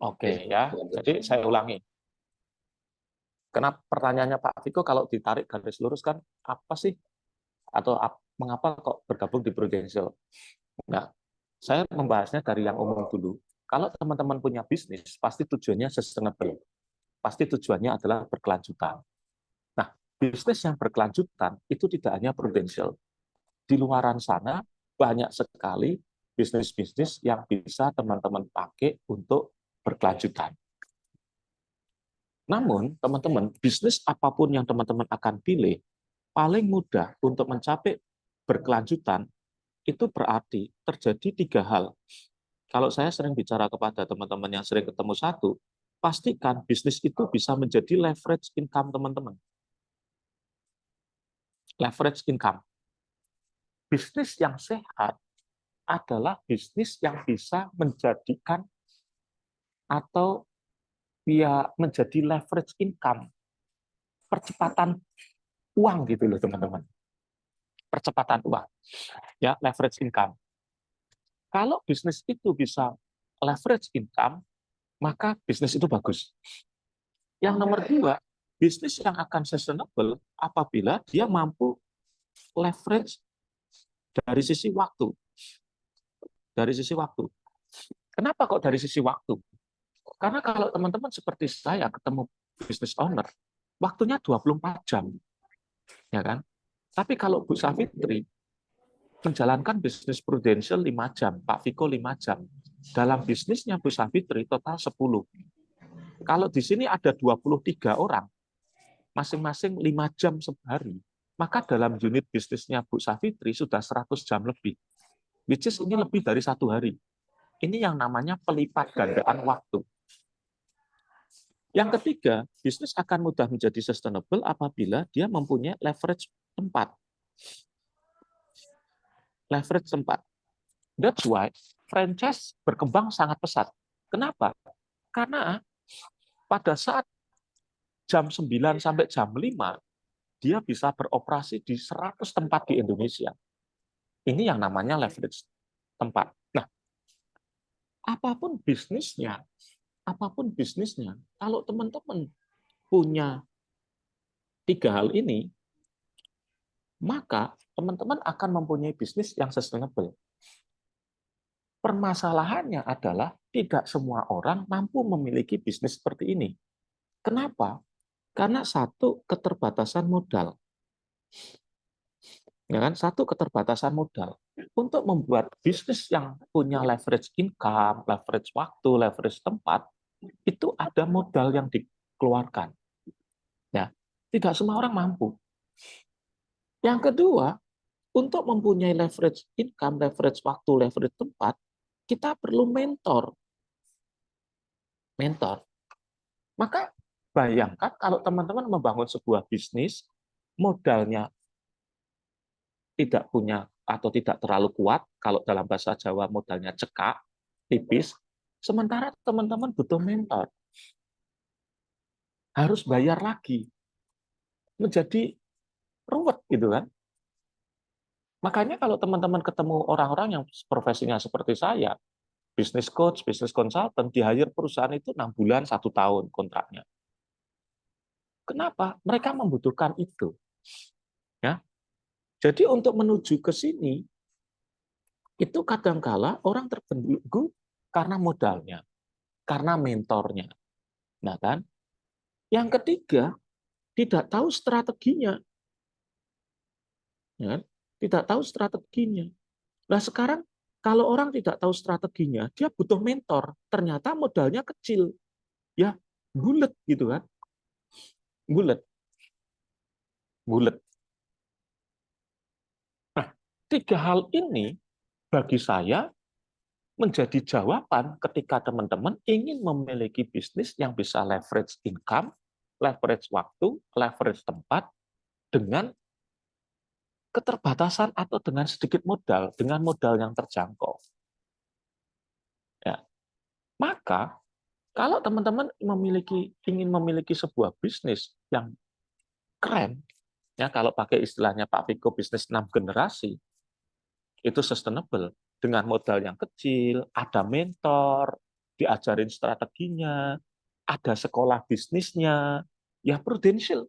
Oke ya, jadi saya ulangi. Kenapa pertanyaannya Pak Viko kalau ditarik garis lurus kan apa sih atau mengapa kok bergabung di Prudential? Nah, saya membahasnya dari yang umum dulu. Kalau teman-teman punya bisnis, pasti tujuannya sustainable. Pasti tujuannya adalah berkelanjutan. Nah, bisnis yang berkelanjutan itu tidak hanya Prudential. Di luaran sana banyak sekali bisnis-bisnis yang bisa teman-teman pakai untuk berkelanjutan. Namun, teman-teman, bisnis apapun yang teman-teman akan pilih, paling mudah untuk mencapai berkelanjutan, itu berarti terjadi 3 hal. Kalau saya sering bicara kepada teman-teman yang sering ketemu satu, pastikan bisnis itu bisa menjadi leverage income teman-teman. Leverage income. Bisnis yang sehat adalah bisnis yang bisa menjadikan atau ya menjadi leverage income, percepatan uang gitu loh teman-teman. Percepatan uang, ya leverage income. Kalau bisnis itu bisa leverage income, maka bisnis itu bagus. Yang nomor 2, bisnis yang akan sustainable apabila dia mampu leverage dari sisi waktu. Dari sisi waktu. Kenapa kok dari sisi waktu? Karena kalau teman-teman seperti saya ketemu business owner, waktunya 24 jam. Ya kan? Tapi kalau Bu Safitri menjalankan bisnis Prudential 5 jam, Pak Viko 5 jam. Dalam bisnisnya Bu Safitri total 10. Kalau di sini ada 23 orang, masing-masing 5 jam sehari, maka dalam unit bisnisnya Bu Safitri sudah 100 jam lebih. Which is ini lebih dari 1 hari. Ini yang namanya pelipat gandaan waktu. Yang ketiga, bisnis akan mudah menjadi sustainable apabila dia mempunyai leverage tempat. Leverage tempat. That's why franchise berkembang sangat pesat. Kenapa? Karena pada saat jam 9 sampai jam 5, dia bisa beroperasi di 100 tempat di Indonesia. Ini yang namanya leverage tempat. Nah, apapun bisnisnya, kalau teman-teman punya 3 hal ini, maka teman-teman akan mempunyai bisnis yang sustainable. Permasalahannya adalah tidak semua orang mampu memiliki bisnis seperti ini. Kenapa? Karena satu, keterbatasan modal. Ya kan? Satu, keterbatasan modal. Untuk membuat bisnis yang punya leverage income, leverage waktu, leverage tempat, itu ada modal yang dikeluarkan. Ya, tidak semua orang mampu. Yang kedua, untuk mempunyai leverage income, leverage waktu, leverage tempat, kita perlu mentor. Mentor. Maka bayangkan kalau teman-teman membangun sebuah bisnis, modalnya tidak punya atau tidak terlalu kuat, kalau dalam bahasa Jawa modalnya cekak, tipis, sementara teman-teman butuh mentor. Harus bayar lagi. Menjadi ruwet gitu kan. Makanya kalau teman-teman ketemu orang-orang yang profesinya seperti saya, business coach, business consultant, di-hire perusahaan itu 6 bulan, 1 tahun kontraknya. Kenapa? Mereka membutuhkan itu. Ya. Jadi untuk menuju ke sini, itu kadangkala orang terbelenggu karena modalnya, karena mentornya. Nah kan? Yang ketiga, tidak tahu strateginya. Ya, tidak tahu strateginya. Nah sekarang kalau orang tidak tahu strateginya, dia butuh mentor. Ternyata modalnya kecil, ya bulet gitu kan, bulet, bulet. Nah 3 hal ini bagi saya menjadi jawaban ketika teman-teman ingin memiliki bisnis yang bisa leverage income, leverage waktu, leverage tempat dengan keterbatasan atau dengan sedikit modal, dengan modal yang terjangkau. Ya. Maka kalau teman-teman ingin memiliki sebuah bisnis yang keren, ya kalau pakai istilahnya Pak Viko bisnis 6 generasi, itu sustainable dengan modal yang kecil, ada mentor, diajarin strateginya, ada sekolah bisnisnya, ya prudential.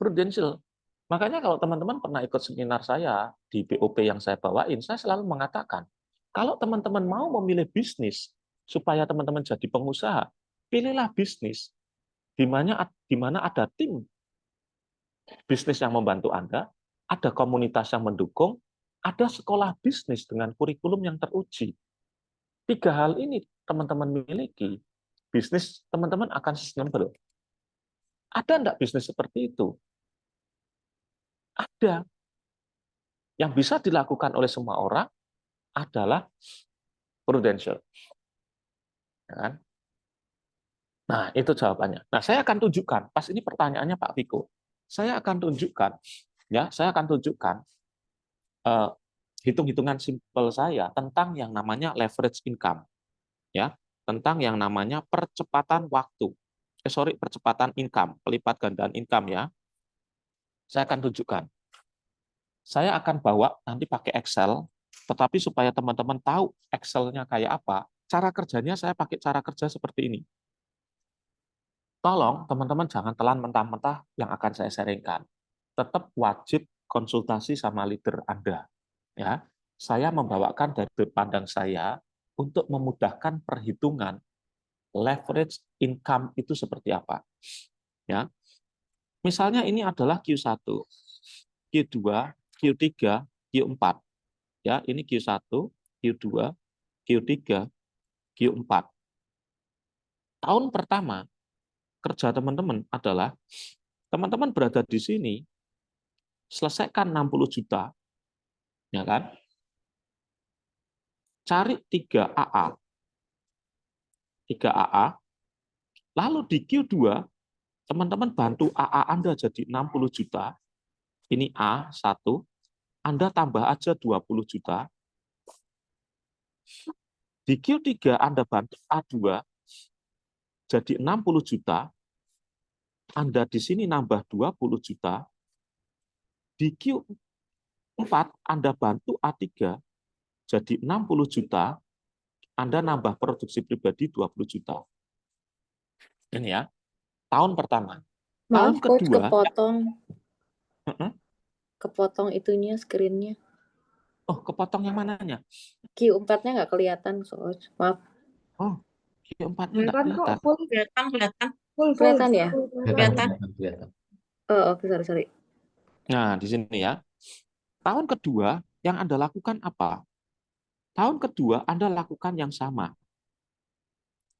Prudential. Makanya kalau teman-teman pernah ikut seminar saya di BOP yang saya bawain, saya selalu mengatakan, kalau teman-teman mau memilih bisnis supaya teman-teman jadi pengusaha, pilihlah bisnis di mana ada tim bisnis yang membantu Anda, ada komunitas yang mendukung, ada sekolah bisnis dengan kurikulum yang teruji. 3 hal ini teman-teman miliki, bisnis teman-teman akan sustainable. Ada enggak bisnis seperti itu? Ada. Yang bisa dilakukan oleh semua orang adalah prudential. Ya kan? Nah, itu jawabannya. Nah, saya akan tunjukkan, pas ini pertanyaannya Pak Viko, saya akan tunjukkan, hitung-hitungan simpel saya tentang yang namanya leverage income, ya, tentang yang namanya percepatan waktu. Percepatan income, pelipat gandaan income ya. Saya akan tunjukkan. Saya akan bawa nanti pakai Excel, tetapi supaya teman-teman tahu Excel-nya kayak apa, cara kerjanya saya pakai cara kerja seperti ini. Tolong teman-teman jangan telan mentah-mentah yang akan saya sharingkan. Tetap wajib konsultasi sama leader Anda. Ya, saya membawakan dari sudut pandang saya untuk memudahkan perhitungan leverage income itu seperti apa. Ya, misalnya ini adalah Q1, Q2, Q3, Q4. Ya, ini Q1, Q2, Q3, Q4. Tahun pertama kerja teman-teman adalah teman-teman berada di sini, selesaikan 60 juta, ya kan? Cari 3 AA. 3 AA. Lalu di Q2 teman-teman bantu AA Anda jadi 60 juta. Ini A1, Anda tambah aja 20 juta. Di Q3 Anda bantu A2 jadi 60 juta. Anda di sini nambah 20 juta. Di Q4 Anda bantu A3 jadi 60 juta. Anda nambah produksi pribadi 20 juta. Ini ya, tahun pertama. Maaf, Tahun Coach, kedua, kepotong itunya, screen-nya. oh, kepotong yang mananya? Q4-nya nggak kelihatan, Coach. Maaf. Oh, Q4-nya nggak kelihatan. Kelihatan. Kelihatan ya? Kelihatan. Oh, oke, sorry. Nah, di sini ya. Tahun kedua, yang Anda lakukan apa? Tahun kedua, Anda lakukan yang sama.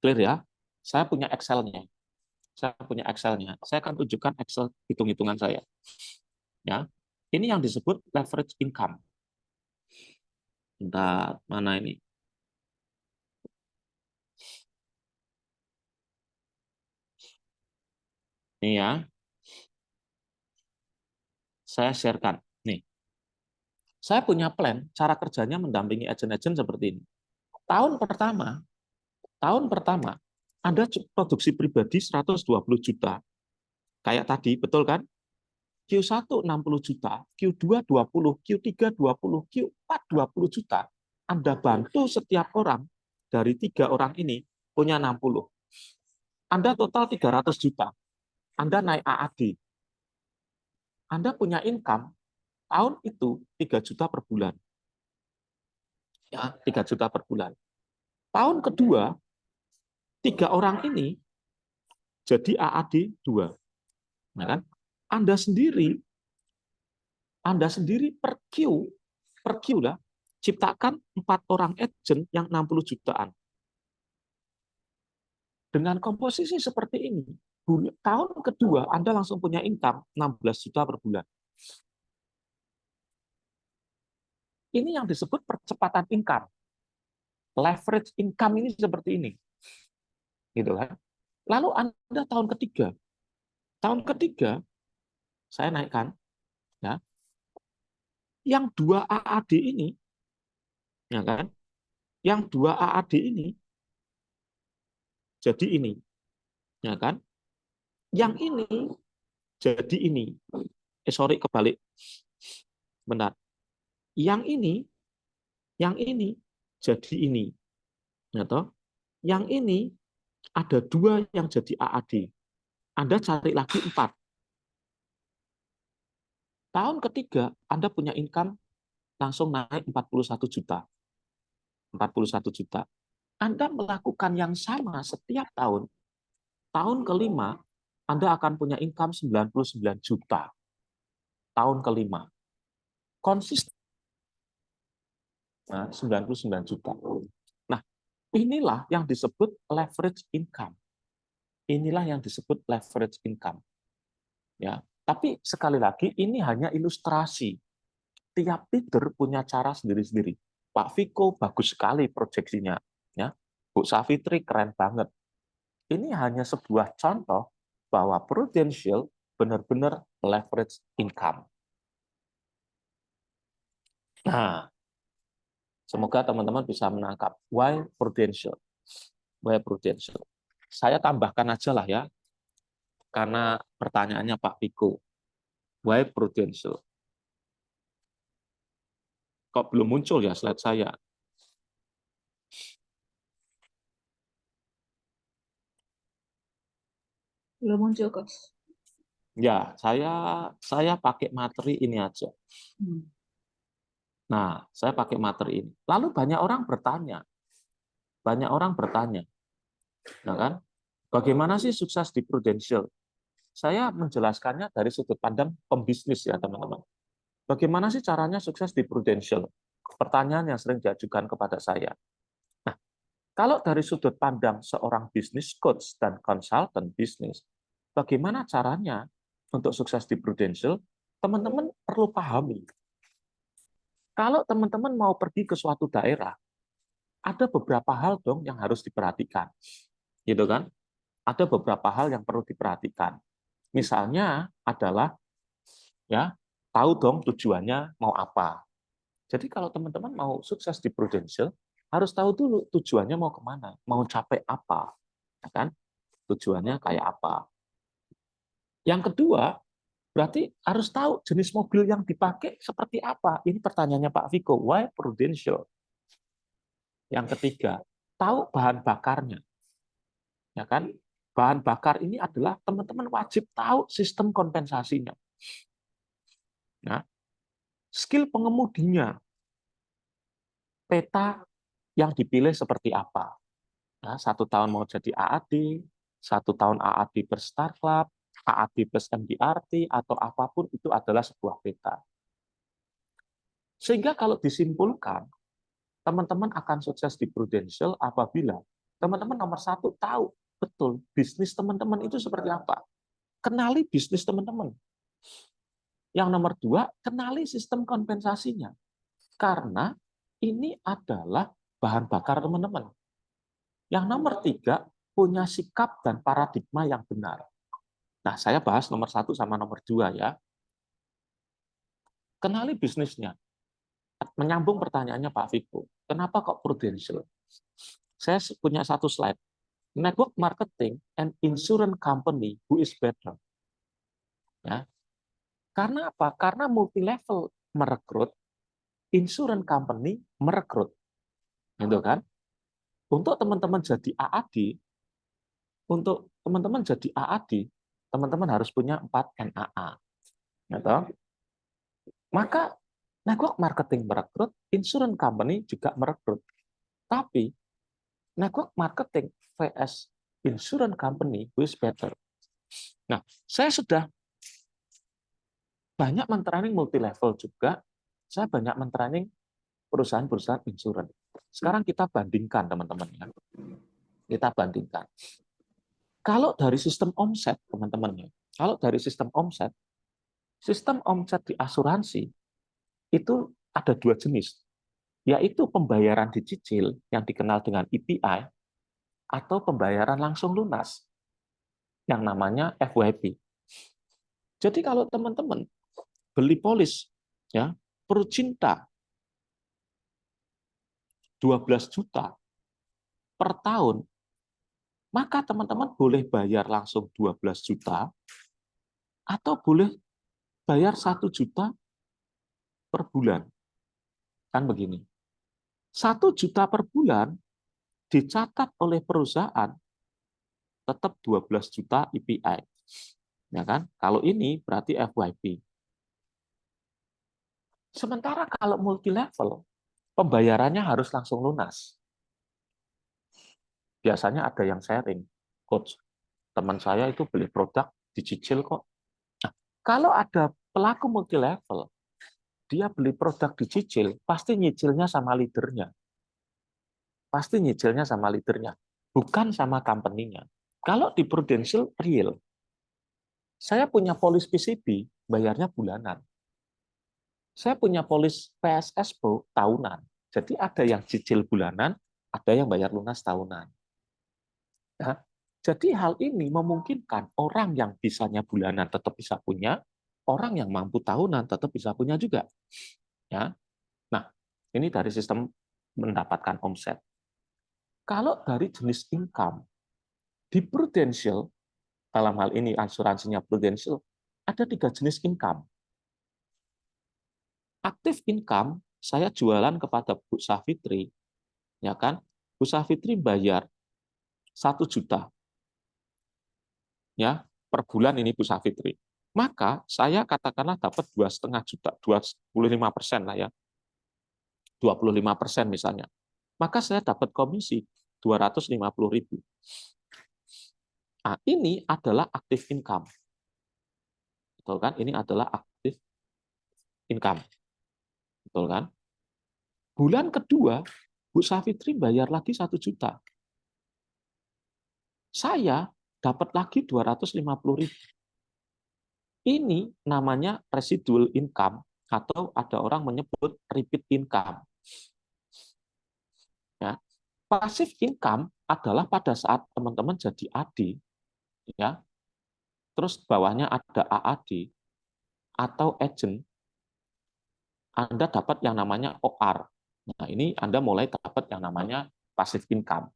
Clear ya? Saya punya Excel-nya. Saya akan tunjukkan Excel hitung-hitungan saya. Ya, ini yang disebut leverage income. Bentar, mana ini? Ini ya. Saya sharekan. Nih. Saya punya plan, cara kerjanya mendampingi agent-agent seperti ini. Tahun pertama, Anda produksi pribadi 120 juta. Kayak tadi, betul kan? Q1 60 juta, Q2 20, Q3 20, Q4 20 juta. Anda bantu setiap orang dari 3 orang ini punya 60. Anda total 300 juta. Anda naik AAD. Anda punya income tahun itu 3 juta per bulan. Ya, 3 juta per bulan. Tahun kedua, 3 orang ini jadi AAD 2. Nah, kan? Anda sendiri per Q lah, ciptakan 4 orang agent yang 60 jutaan. Dengan komposisi seperti ini, tahun kedua Anda langsung punya income 16 juta per bulan. Ini yang disebut percepatan income. Leverage income ini seperti ini. Gitu kan? Lalu Anda tahun ketiga saya naikkan, ya. Yang 2 AAD ini, ya kan? Yang 2 AAD ini jadi ini, ya kan? Yang ini jadi ini. Sorry, kebalik. Benar. Yang ini jadi ini. Ya toh? Yang ini ada 2 yang jadi AAD. Anda cari lagi 4. Tahun ketiga, Anda punya income langsung naik 41 juta. 41 juta. Anda melakukan yang sama setiap tahun. Tahun kelima, Anda akan punya income 99 juta. Tahun kelima. Konsisten. Nah, 99 juta. Nah, inilah yang disebut leverage income. Inilah yang disebut leverage income. Ya, tapi sekali lagi ini hanya ilustrasi. Tiap leader punya cara sendiri-sendiri. Pak Viko bagus sekali proyeksinya, ya. Bu Savitri keren banget. Ini hanya sebuah contoh bahwa Prudential benar-benar leverage income. Nah, semoga teman-teman bisa menangkap why Prudential. Why Prudential. Saya tambahkan aja lah ya, karena pertanyaannya Pak Viko. Why Prudential? Kok belum muncul ya slide saya? Belum muncul, Coach. Ya, saya pakai materi ini aja. Nah, saya pakai materi ini. Lalu banyak orang bertanya, nah kan, bagaimana sih sukses di Prudential? Saya menjelaskannya dari sudut pandang pembisnis ya teman-teman. Bagaimana sih caranya sukses di Prudential? Pertanyaan yang sering diajukan kepada saya. Nah, kalau dari sudut pandang seorang bisnis coach dan konsultan bisnis, bagaimana caranya untuk sukses di Prudential? Teman-teman perlu pahami. Kalau teman-teman mau pergi ke suatu daerah, ada beberapa hal dong yang harus diperhatikan. Gitu kan? Ada beberapa hal yang perlu diperhatikan. Misalnya adalah ya, tahu dong tujuannya mau apa. Jadi kalau teman-teman mau sukses di Prudential, harus tahu dulu tujuannya mau kemana, mau capai apa, ya kan? Tujuannya kayak apa. Yang kedua, berarti harus tahu jenis mobil yang dipakai seperti apa. Ini pertanyaannya Pak Viko, why Prudential? Yang ketiga, tahu bahan bakarnya. Ya kan? Bahan bakar ini adalah teman-teman wajib tahu sistem kompensasinya. Nah, skill pengemudinya, peta yang dipilih seperti apa. Nah, 1 tahun mau jadi AAD, 1 tahun AAD plus startup, AAD plus MDRT, atau apapun itu adalah sebuah peta. Sehingga kalau disimpulkan, teman-teman akan sukses di Prudential apabila teman-teman nomor 1 tahu betul bisnis teman-teman itu seperti apa. Kenali bisnis teman-teman. Yang nomor 2, kenali sistem kompensasinya. Karena ini adalah bahan bakar teman-teman. Yang nomor 3, punya sikap dan paradigma yang benar. Nah, saya bahas nomor 1 sama nomor 2 ya. Kenali bisnisnya. Menyambung pertanyaannya Pak Viko, kenapa kok Prudential? Saya punya 1 slide. Network marketing and insurance company who is better. Ya. Karena apa? Karena multi level merekrut, insurance company merekrut. Gitu kan? Untuk teman-teman jadi AAD, teman-teman harus punya 4 NAA. Gitu. Maka network marketing merekrut, insurance company juga merekrut. Tapi network marketing vs insurance company who is better. Nah, saya sudah banyak mentraining multi level juga. Saya banyak mentraining perusahaan-perusahaan insurance. Sekarang kita bandingkan teman-teman ya. Kita bandingkan. Kalau dari sistem omset teman-teman ya. Kalau dari sistem omset di asuransi itu ada 2 jenis, yaitu pembayaran dicicil yang dikenal dengan EPI atau pembayaran langsung lunas yang namanya FYP. Jadi kalau teman-teman beli polis ya, Prudcinta 12 juta per tahun, maka teman-teman boleh bayar langsung 12 juta atau boleh bayar 1 juta per bulan. Kan begini. 1 juta per bulan dicatat oleh perusahaan tetap 12 juta EPI. Ya kan? Kalau ini berarti FYP. Sementara kalau multi level, pembayarannya harus langsung lunas. Biasanya ada yang sharing, coach, teman saya itu beli produk dicicil kok. Nah, kalau ada pelaku multi level, dia beli produk dicicil, pasti nyicilnya sama leadernya. Pasti nyicilnya sama leadernya, bukan sama company-nya. Kalau di Prudential real, saya punya polis PCB, bayarnya bulanan. Saya punya polis PSS Pro tahunan. Jadi ada yang cicil bulanan, ada yang bayar lunas tahunan. Ya. Jadi hal ini memungkinkan orang yang bisanya bulanan tetap bisa punya, orang yang mampu tahunan tetap bisa punya juga. Ya. Nah, ini dari sistem mendapatkan omset. Kalau dari jenis income, di Prudential, dalam hal ini asuransinya Prudential, ada 3 jenis income. Aktif income, saya jualan kepada Bu Safitri, ya kan? Bu Safitri bayar 1 juta ya per bulan ini Bu Safitri. Maka saya katakanlah dapat 2,5 juta, 25% lah ya. 25% misalnya. Maka saya dapat komisi 250.000. Nah, ini adalah aktif income. Betul kan? Ini adalah aktif income. Betul kan? Bulan kedua, Bu Safitri bayar lagi 1 juta. Saya dapat lagi 250.000. Ini namanya residual income atau ada orang menyebut repeat income. Ya. Passive income adalah pada saat teman-teman jadi AD, ya, terus bawahnya ada AAD atau agent, Anda dapat yang namanya OR. Nah, ini Anda mulai dapat yang namanya passive income.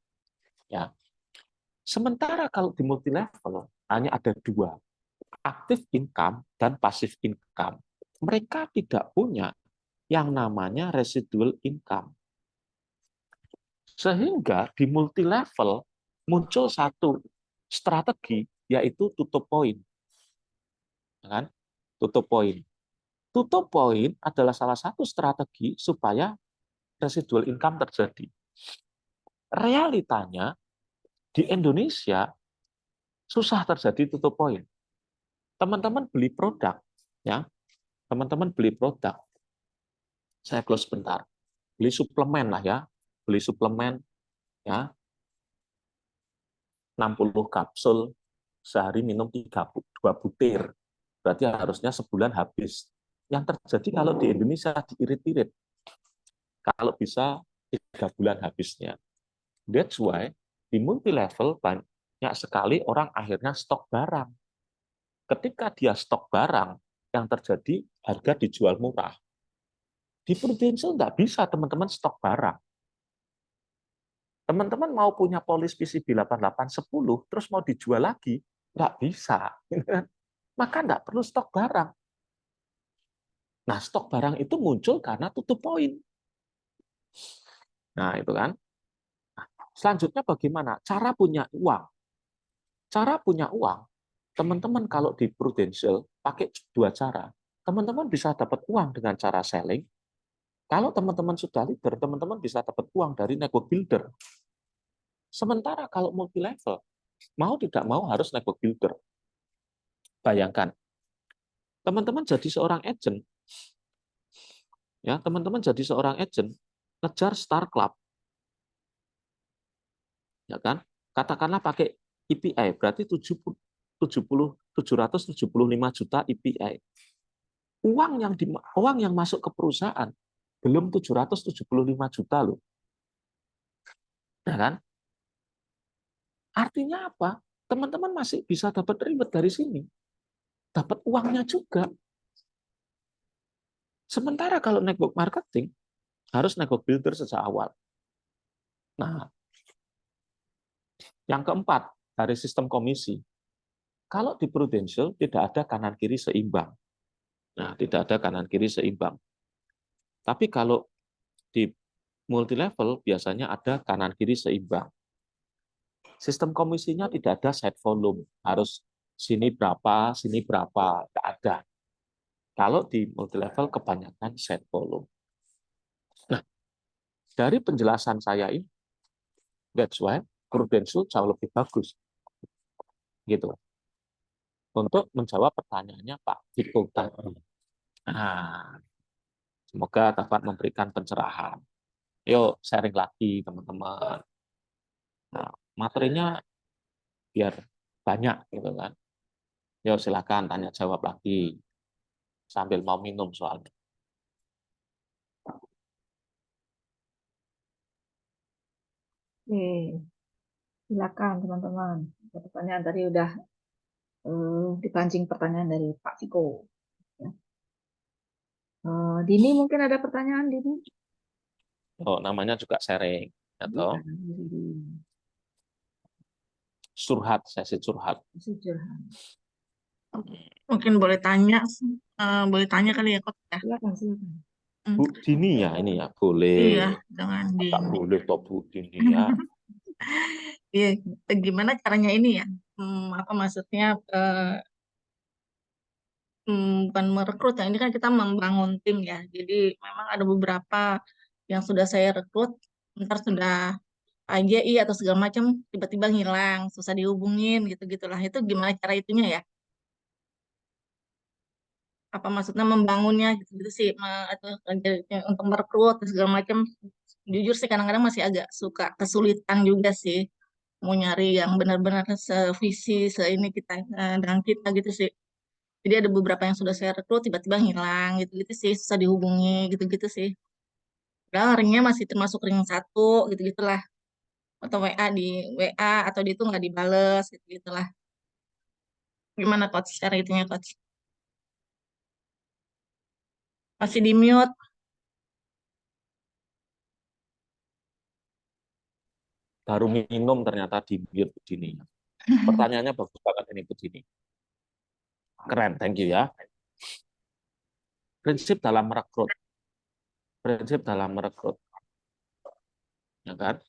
Ya. Sementara kalau di multi level hanya ada 2, active income dan passive income. Mereka tidak punya yang namanya residual income. Sehingga di multi level muncul satu strategi, yaitu tutup poin. Kan? Tutup poin. Tutup poin adalah salah satu strategi supaya residual income terjadi. Realitanya di Indonesia susah terjadi tutup poin. Teman-teman beli produk, ya, teman-teman beli produk. Saya close bentar. Beli suplemen lah ya, beli suplemen, ya, 60 kapsul, sehari minum 2 butir. Berarti harusnya sebulan habis. Yang terjadi kalau di Indonesia diirit-irit. Kalau bisa 3 bulan habisnya. That's why di multi level banyak sekali orang akhirnya stok barang. Ketika dia stok barang, yang terjadi harga dijual murah. Di Prudential nggak bisa teman-teman stok barang. Teman-teman mau punya polis PCB 8810, terus mau dijual lagi, nggak bisa. Maka nggak perlu stok barang. Nah, stok barang itu muncul karena tutup poin. Nah, itu kan. Nah, selanjutnya bagaimana? Cara punya uang. Cara punya uang, teman-teman kalau di Prudential pakai 2 cara. Teman-teman bisa dapat uang dengan cara selling. Kalau teman-teman sudah leader, teman-teman bisa dapat uang dari network builder. Sementara kalau multi level, mau tidak mau harus network builder. Bayangkan, teman-teman jadi seorang agent, ya, teman-teman jadi seorang agent, ngejar Star Club, ya kan? Katakanlah pakai EPI, berarti 775 juta EPI. Uang yang masuk ke perusahaan belum 775 juta loh. Ya kan? Artinya apa? Teman-teman masih bisa dapat reward dari sini. Dapat uangnya juga. Sementara kalau network marketing, harus network builder sejak awal. Nah, yang keempat, dari sistem komisi. Kalau di Prudential tidak ada kanan kiri seimbang. Nah, tidak ada kanan kiri seimbang. Tapi kalau di multi level biasanya ada kanan kiri seimbang. Sistem komisinya tidak ada set volume, harus sini berapa, tidak ada. Kalau di multi level kebanyakan set volume. Nah, dari penjelasan saya ini, that's why Prudential jauh lebih bagus. Gitu. Untuk menjawab pertanyaannya Pak Viko tadi. Nah, semoga dapat memberikan pencerahan. Yuk sharing lagi teman-teman. Nah, materinya biar banyak gitu kan. Yuk silakan tanya jawab lagi sambil mau minum soalnya. Oke, silakan teman-teman. Pertanyaan tadi udah dipancing pertanyaan dari Pak Viko. Ya. Dini mungkin ada pertanyaan Dini? Oh, namanya juga sharing atau curhat, sesi curhat. Mungkin boleh tanya kali ya Coach ya. Silakan. Bu Dini ya ini ya, boleh. Iya, dengan Tak Dini. boleh toh Bu Dini ya. Iya, gimana caranya ini ya? Apa maksudnya bukan merekrut ya, ini kan kita membangun tim ya. Jadi memang ada beberapa yang sudah saya rekrut, ntar sudah AJI atau segala macam tiba-tiba ngilang, susah dihubungin gitu-gitulah. Itu gimana cara itunya ya? Apa maksudnya membangunnya gitu-gitu sih, atau untuk merekrut dan segala macam. Jujur sih kadang-kadang masih agak suka kesulitan juga sih mau nyari yang benar-benar sevisi seini kita dengan kita gitu sih. Jadi ada beberapa yang sudah saya rekrut tiba-tiba hilang gitu-gitu sih, susah dihubungi gitu-gitu sih. Padahal ringnya masih termasuk ring satu gitu-gitulah. Atau WA di WA atau di itu nggak dibales gitu-gitulah. Gimana coach cara itunya coach? Masih di mute. Baru minum ternyata di mute Bu Dini. Pertanyaannya bagus banget ini Bu Dini. Keren, thank you ya. Prinsip dalam merekrut. Prinsip dalam merekrut. Ya kan?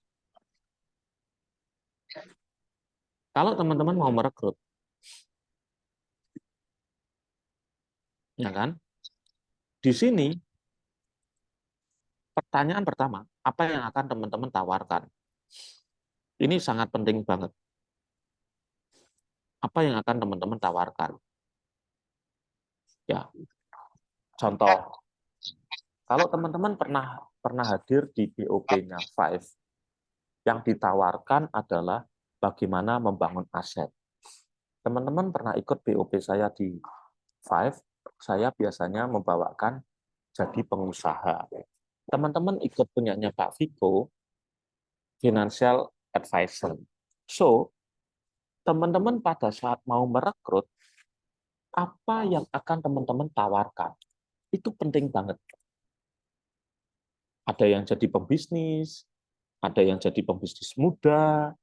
Kalau teman-teman mau merekrut, ya kan? Di sini pertanyaan pertama, apa yang akan teman-teman tawarkan? Ini sangat penting banget. Apa yang akan teman-teman tawarkan? Ya, contoh, kalau teman-teman pernah hadir di BOP-nya Five, yang ditawarkan adalah bagaimana membangun aset. Teman-teman pernah ikut BOP saya di Five, saya biasanya membawakan jadi pengusaha. Teman-teman ikut punyanya Pak Viko, financial advisor. So, teman-teman pada saat mau merekrut, apa yang akan teman-teman tawarkan? Itu penting banget. Ada yang jadi pembisnis, ada yang jadi pembisnis muda,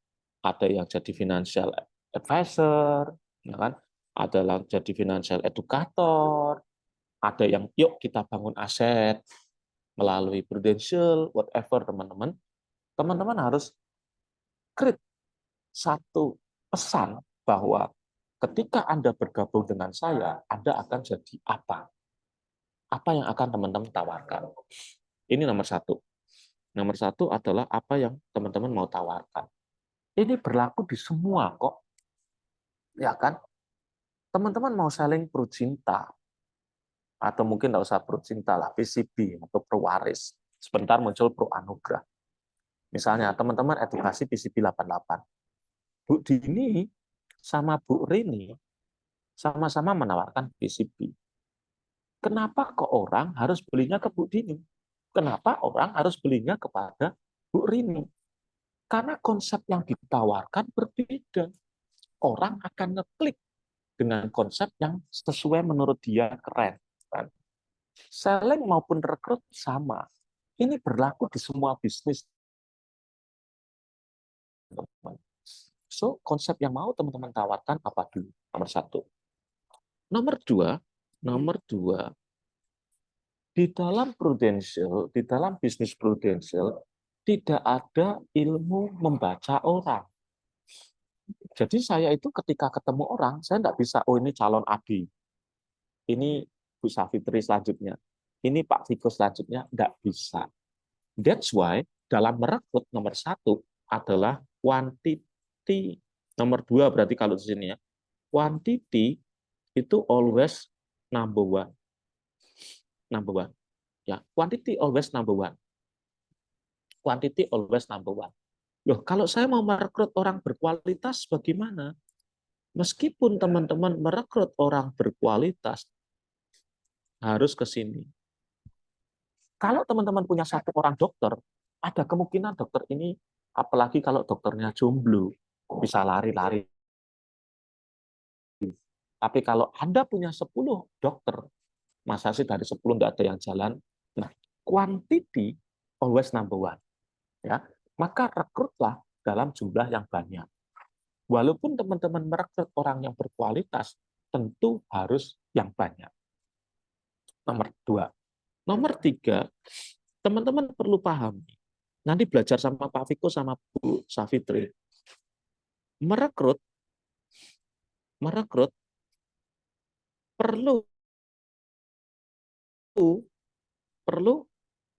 ada yang jadi financial advisor, ya kan? Ada yang jadi financial educator, ada yang yuk kita bangun aset melalui Prudential, whatever teman-teman. Teman-teman harus create satu pesan bahwa ketika Anda bergabung dengan saya, Anda akan jadi apa? Apa yang akan teman-teman tawarkan? Ini nomor satu. Nomor satu adalah apa yang teman-teman mau tawarkan. Ini berlaku di semua kok. Ya kan? Teman-teman mau selling Prudcinta, atau mungkin nggak usah Prudcinta lah, PCB atau Prowaris. Sebentar muncul Pro Anugrah. Misalnya teman-teman edukasi PCB 88. Bu Dini sama Bu Rini sama-sama menawarkan PCB. Kenapa kok orang harus belinya ke Bu Dini? Kenapa orang harus belinya kepada Bu Rini? Karena konsep yang ditawarkan berbeda. Orang akan ngeklik dengan konsep yang sesuai menurut dia keren. Selling maupun rekrut sama. Ini berlaku di semua bisnis. So, konsep yang mau teman-teman tawarkan apa dulu? Nomor satu. Nomor dua, di dalam Prudential, di dalam bisnis Prudential, tidak ada ilmu membaca orang. Jadi saya itu ketika ketemu orang, saya nggak bisa, oh ini calon Adi, ini Bu Safitri selanjutnya, ini Pak Viko selanjutnya, nggak bisa. That's why dalam merekrut nomor 1 adalah quantity, nomor 2 berarti kalau di sini ya, quantity itu always number one. Number one. Ya, quantity always number one. Quantity always number one. Loh, kalau saya mau merekrut orang berkualitas bagaimana? Meskipun teman-teman merekrut orang berkualitas, harus ke sini. Kalau teman-teman punya 1 orang dokter, ada kemungkinan dokter ini, apalagi kalau dokternya jomblo, bisa lari-lari. Tapi kalau Anda punya 10 dokter, masa sih dari 10 nggak ada yang jalan? Nah, quantity always number one. Ya, maka rekrutlah dalam jumlah yang banyak. Walaupun teman-teman merekrut orang yang berkualitas, tentu harus yang banyak. Nomor 2. Nomor 3, teman-teman perlu pahami. Nanti belajar sama Pak Viko sama Bu Safitri. Merekrut perlu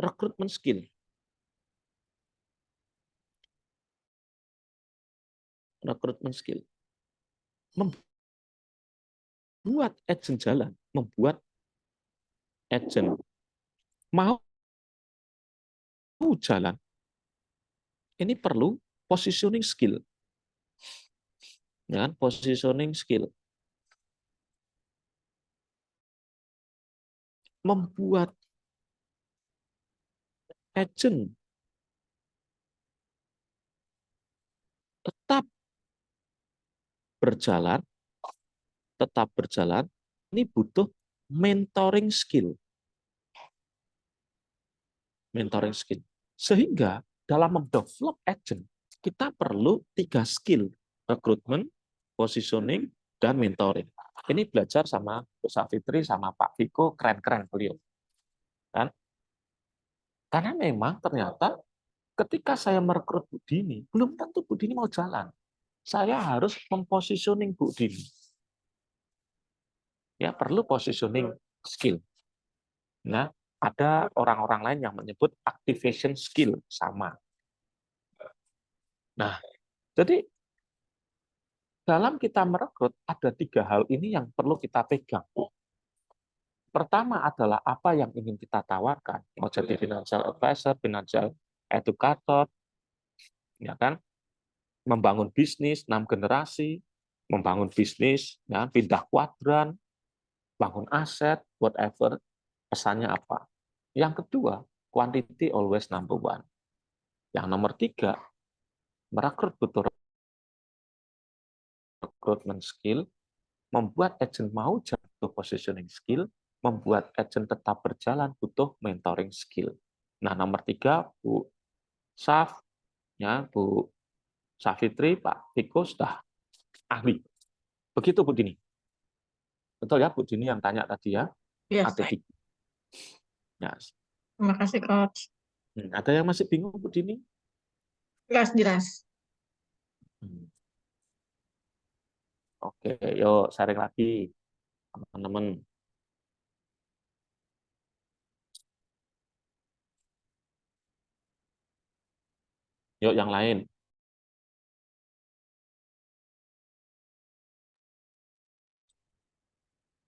rekrutmen skill. Rekrutmen skill. Membuat agent jalan, membuat agent mau jalan. Ini perlu positioning skill. Ya, positioning skill. Membuat agent tetap berjalan, ini butuh mentoring skill. Mentoring skill. Sehingga dalam mendevelop agent, kita perlu 3 skill. Rekrutmen, positioning, dan mentoring. Ini belajar sama Bu Safitri, sama Pak Viko, keren-keren beliau. Kan? Karena memang ternyata ketika saya merekrut Bu Dini, belum tentu Bu Dini mau jalan. Saya harus mempositioning Bu Dini. Ya, perlu positioning skill. Nah, ada orang-orang lain yang menyebut activation skill sama. Nah, jadi dalam kita merekrut ada 3 hal ini yang perlu kita pegang. Pertama adalah apa yang ingin kita tawarkan. Mau jadi financial advisor, financial educator, ya kan? Membangun bisnis 6 generasi, membangun bisnis, ya, pindah kuadran, bangun aset, whatever, pesannya apa. Yang kedua, quantity always number one. Yang nomor 3, merekrut butuh recruitment skill, membuat agent mau jatuh positioning skill, membuat agent tetap berjalan butuh mentoring skill. Nah, nomor 3, Bu Saf, ya, Bu Safitri, Pak Viko sudah ahli. Begitu Bu Dini. Betul ya Bu Dini yang tanya tadi ya? Yes, Ada 3. Ya. terima kasih Coach. Ada yang masih bingung Bu Dini? Jelas. Oke, yuk sharing lagi teman-teman. Yuk yang lain.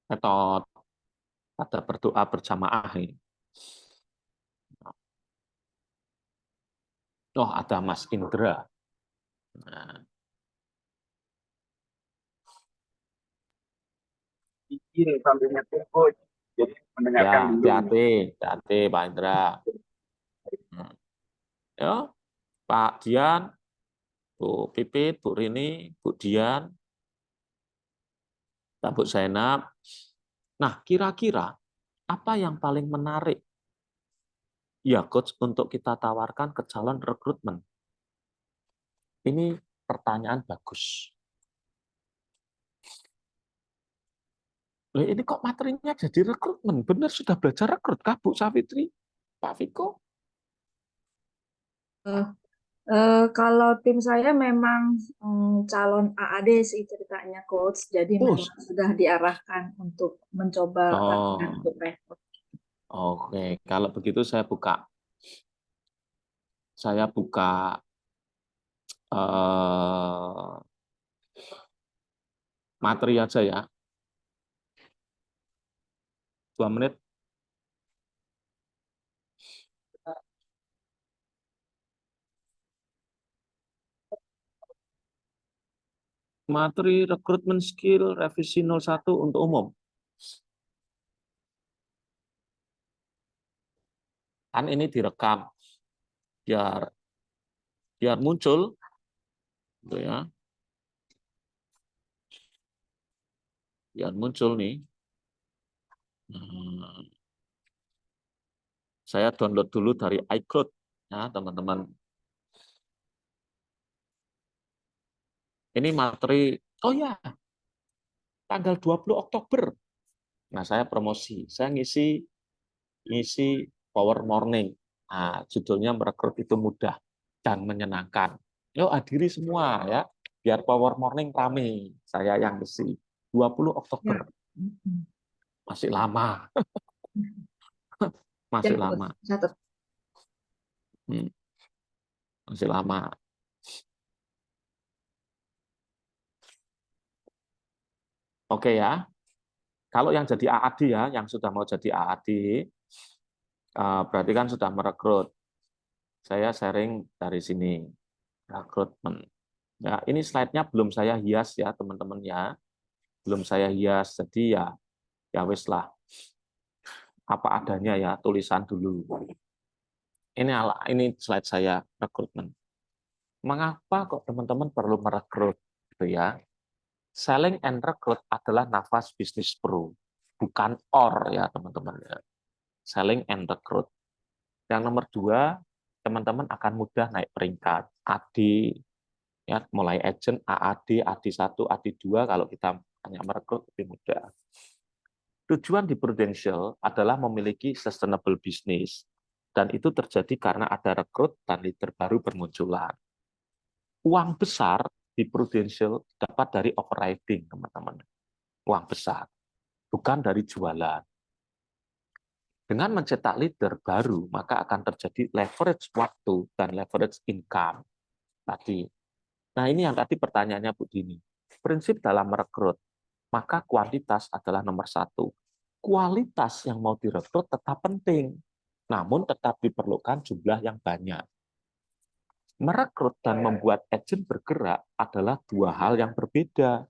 Metode pada berdoa berjamaah ini. Oh, ada Mas Indra. Nah, Ini sambil nyetir, Coach. Jadi mendengarkan ya, dulu. hati-hati Pak Indra. Ya, Pak Dian, Bu Pipit, Bu Rini, Bu Dian, dan Bu Zainab. Nah, kira-kira apa yang paling menarik ya Coach untuk kita tawarkan ke calon rekrutmen? Ini pertanyaan bagus. Loh, ini kok materinya jadi rekrutmen? Benar sudah belajar rekrut kah Bu Safitri? Pak Viko? Kalau tim saya memang calon AAD sih ceritanya coach, jadi Oh, memang sudah diarahkan untuk mencoba latihan oh, untuk rekrut. oke. Kalau begitu saya buka eh, materi aja ya. 2 menit. Materi rekrutmen skill revisi 01 untuk umum. Kan ini direkam biar muncul gitu ya. Biar muncul nih. Nah, saya download dulu dari iCloud ya, teman-teman. Ini materi, oh ya, tanggal 20 Oktober. Nah, saya promosi, saya ngisi Power Morning. Nah, judulnya merekrut itu mudah dan menyenangkan. Yuk hadiri semua ya, biar Power Morning rame. Saya yang ngisi 20 Oktober. Ya. Mm-mm. Masih lama, masih Ya, coach. lama. Catat. Masih lama. Oke ya. Kalau yang jadi AAD ya, yang sudah mau jadi AAD, berarti kan sudah merekrut. Saya sharing dari sini, rekrutmen. Ya, ini slide-nya belum saya hias ya, teman-teman ya. Belum saya hias, jadi ya wis lah. Apa adanya ya, tulisan dulu. Ini slide saya rekrutmen. Mengapa kok teman-teman perlu merekrut gitu ya? Selling and recruit adalah nafas bisnis pro, bukan OR ya teman-teman. Selling and recruit. Yang nomor 2, teman-teman akan mudah naik peringkat. AD, ya, mulai agent, AAD, AD1, AD2, kalau kita hanya merekrut lebih mudah. Tujuan di Prudential adalah memiliki sustainable business. Dan itu terjadi karena ada rekrut dan leader baru bermunculan. Uang besar di Prudential dapat dari overriding, teman-teman. Uang besar, bukan dari jualan. Dengan mencetak leader baru, maka akan terjadi leverage waktu dan leverage income tadi. Nah, ini yang tadi pertanyaannya Bu Dini. Prinsip dalam merekrut, maka kuantitas adalah nomor 1. Kualitas yang mau direkrut tetap penting, namun tetap diperlukan jumlah yang banyak. Merekrut dan membuat agen bergerak adalah 2 hal yang berbeda.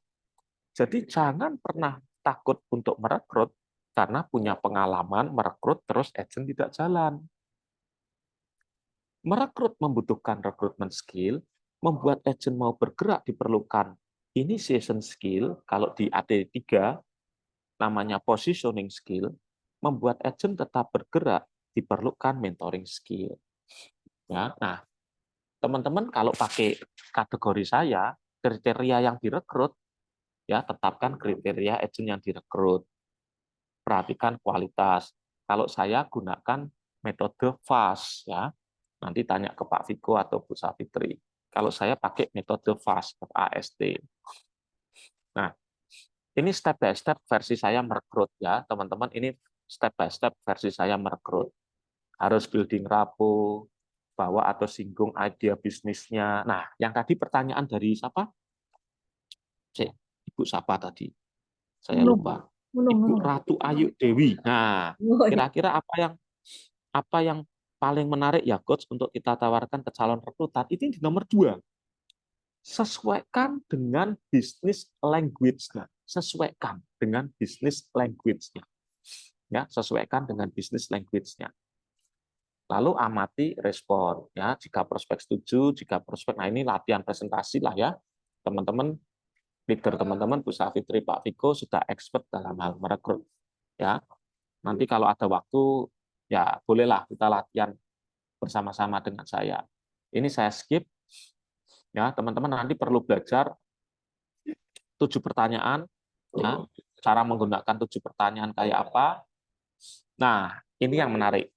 Jadi jangan pernah takut untuk merekrut, karena punya pengalaman merekrut terus agen tidak jalan. Merekrut membutuhkan rekrutmen skill, membuat agen mau bergerak diperlukan initiation skill, kalau di AD3 namanya positioning skill, membuat agen tetap bergerak diperlukan mentoring skill. Ya, nah, teman-teman kalau pakai kategori saya, kriteria yang direkrut, ya tetapkan kriteria agen yang direkrut. Perhatikan kualitas. Kalau saya gunakan metode FAST ya. Nanti tanya ke Pak Viko atau Bu Safitri. Kalau saya pakai metode FAST, FAST. Nah, ini step by step versi saya merekrut ya, teman-teman. Ini step by step versi saya merekrut. Harus building rapport, bawa atau singgung ide bisnisnya. Nah, yang tadi pertanyaan dari siapa? Ibu siapa tadi? Saya lupa. Ibu Ratu Ayu Dewi. Nah, kira-kira apa yang paling menarik ya coach untuk kita tawarkan ke calon rekrutan? Itu di nomor 2. Sesuaikan dengan bisnis language-nya. Sesuaikan dengan bisnis language-nya. Ya, sesuaikan dengan bisnis language-nya. Lalu amati respon ya, jika prospek setuju, jika prospek, nah ini latihan presentasi lah ya. Teman-teman, leader teman-teman Bu Safitri, Pak Viko sudah expert dalam hal merekrut ya. Nanti kalau ada waktu ya bolehlah kita latihan bersama-sama dengan saya. Ini saya skip ya, teman-teman nanti perlu belajar 7 pertanyaan ya, cara menggunakan 7 pertanyaan kayak apa. Nah, ini yang menarik.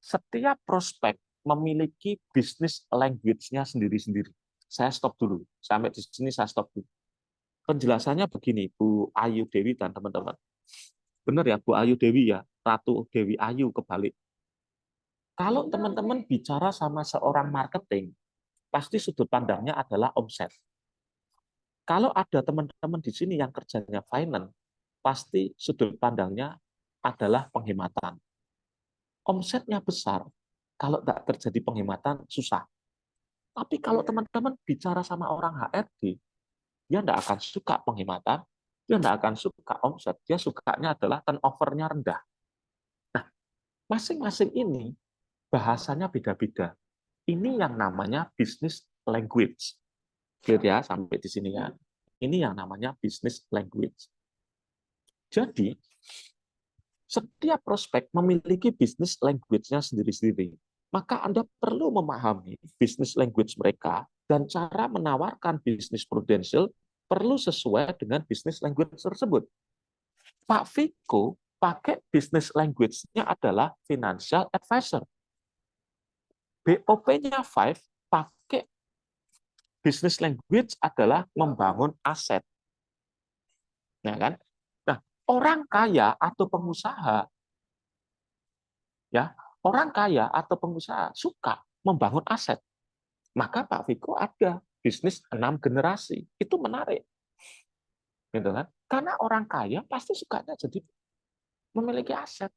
Setiap prospek memiliki bisnis language-nya sendiri-sendiri. Saya stop dulu. Sampai di sini saya stop dulu. Penjelasannya begini, Bu Ayu Dewi dan teman-teman. Benar ya, Bu Ayu Dewi ya, Ratu Dewi Ayu kebalik. Kalau teman-teman bicara sama seorang marketing, pasti sudut pandangnya adalah omset. Kalau ada teman-teman di sini yang kerjanya finance, pasti sudut pandangnya adalah penghematan. Omsetnya besar, kalau tidak terjadi penghematan, susah. Tapi kalau teman-teman bicara sama orang HRD, dia tidak akan suka penghematan, dia tidak akan suka omset, dia sukanya adalah turnover-nya rendah. Nah, masing-masing ini bahasanya beda-beda. Ini yang namanya business language. Clear ya sampai di sini ya. Ini yang namanya business language. Jadi, setiap prospek memiliki business language-nya sendiri-sendiri. Maka Anda perlu memahami business language mereka dan cara menawarkan bisnis prudensial perlu sesuai dengan business language tersebut. Pak Viko pakai business language-nya adalah financial advisor. BOP-nya 5 pakai business language adalah membangun aset. Ya kan? Nah, orang kaya atau pengusaha ya, orang kaya atau pengusaha suka membangun aset. Maka Pak Viko ada bisnis 6 generasi. Itu menarik. Gitu kan? Karena orang kaya pasti sukanya jadi memiliki aset.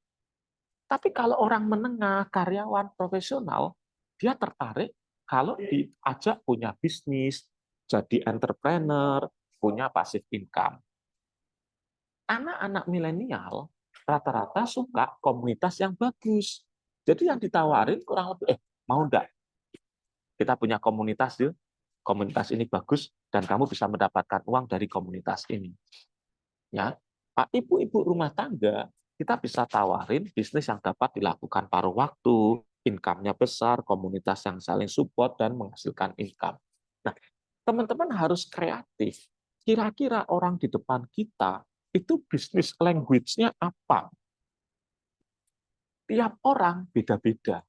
Tapi kalau orang menengah, karyawan, profesional, dia tertarik kalau diajak punya bisnis, jadi entrepreneur, punya passive income. Anak-anak milenial rata-rata suka komunitas yang bagus. Jadi yang ditawarin kurang lebih, mau enggak? Kita punya komunitas yuk. Komunitas ini bagus dan kamu bisa mendapatkan uang dari komunitas ini. Ya, Pak ibu-ibu rumah tangga, kita bisa tawarin bisnis yang dapat dilakukan paruh waktu, income-nya besar, komunitas yang saling support dan menghasilkan income. Nah, teman-teman harus kreatif. Kira-kira orang di depan kita itu bisnis language-nya apa? Tiap orang beda-beda.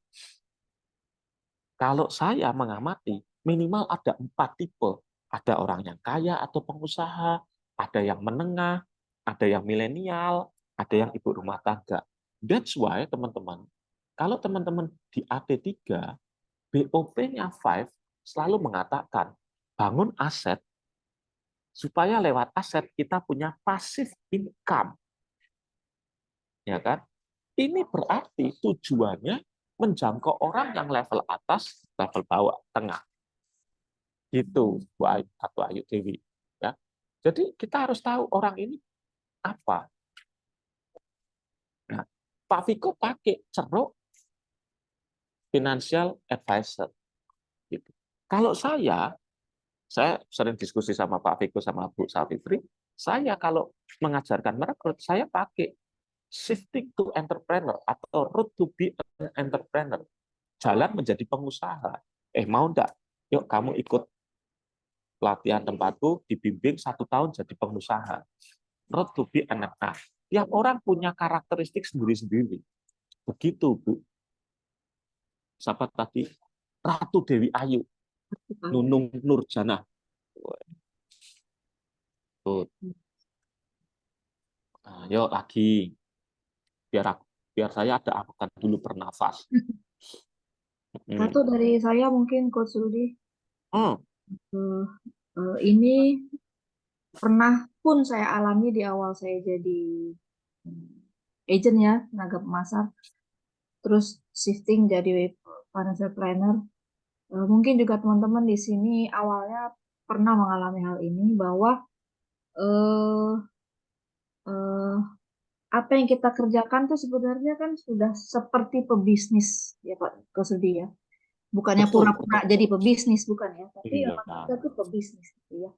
Kalau saya mengamati, minimal ada 4 tipe. Ada orang yang kaya atau pengusaha, ada yang menengah, ada yang milenial, ada yang ibu rumah tangga. That's why, teman-teman, kalau teman-teman di AD3, BOP-nya 5 selalu mengatakan, bangun aset, supaya lewat aset kita punya passive income. Ya kan? Ini berarti tujuannya menjangkau orang yang level atas, level bawah, tengah. Gitu, Bu Ayu atau Ayu Dewi. Ya. Jadi kita harus tahu orang ini apa. Nah, Pak Viko pakai ceruk financial advisor. Gitu. Kalau saya sering diskusi sama Pak Viko sama Bu Savitri, saya kalau mengajarkan merekrut, saya pakai shifting to entrepreneur atau road to be an entrepreneur. Jalan menjadi pengusaha. Mau enggak? Yuk kamu ikut pelatihan tempatku, dibimbing 1 tahun jadi pengusaha. Road to be an entrepreneur. Tiap orang punya karakteristik sendiri-sendiri. Begitu, Bu. Siapa tadi? Ratu Dewi Ayu. Nunung Nurjana. Tuh. Nah, yuk lagi. Biar saya ada akan dulu bernafas. Satu dari saya mungkin Coach Rudi. Hmm. Ini pernah pun saya alami di awal saya jadi agent ya, tenaga pemasar. Terus shifting jadi financial planner. Mungkin juga teman-teman di sini awalnya pernah mengalami hal ini bahwa apa yang kita kerjakan tuh sebenarnya kan sudah seperti pebisnis ya Pak Kosudi ya. Bukannya Betul, pura-pura jadi pebisnis bukan ya, tapi Iya. memang kita tuh pebisnis gitu ya.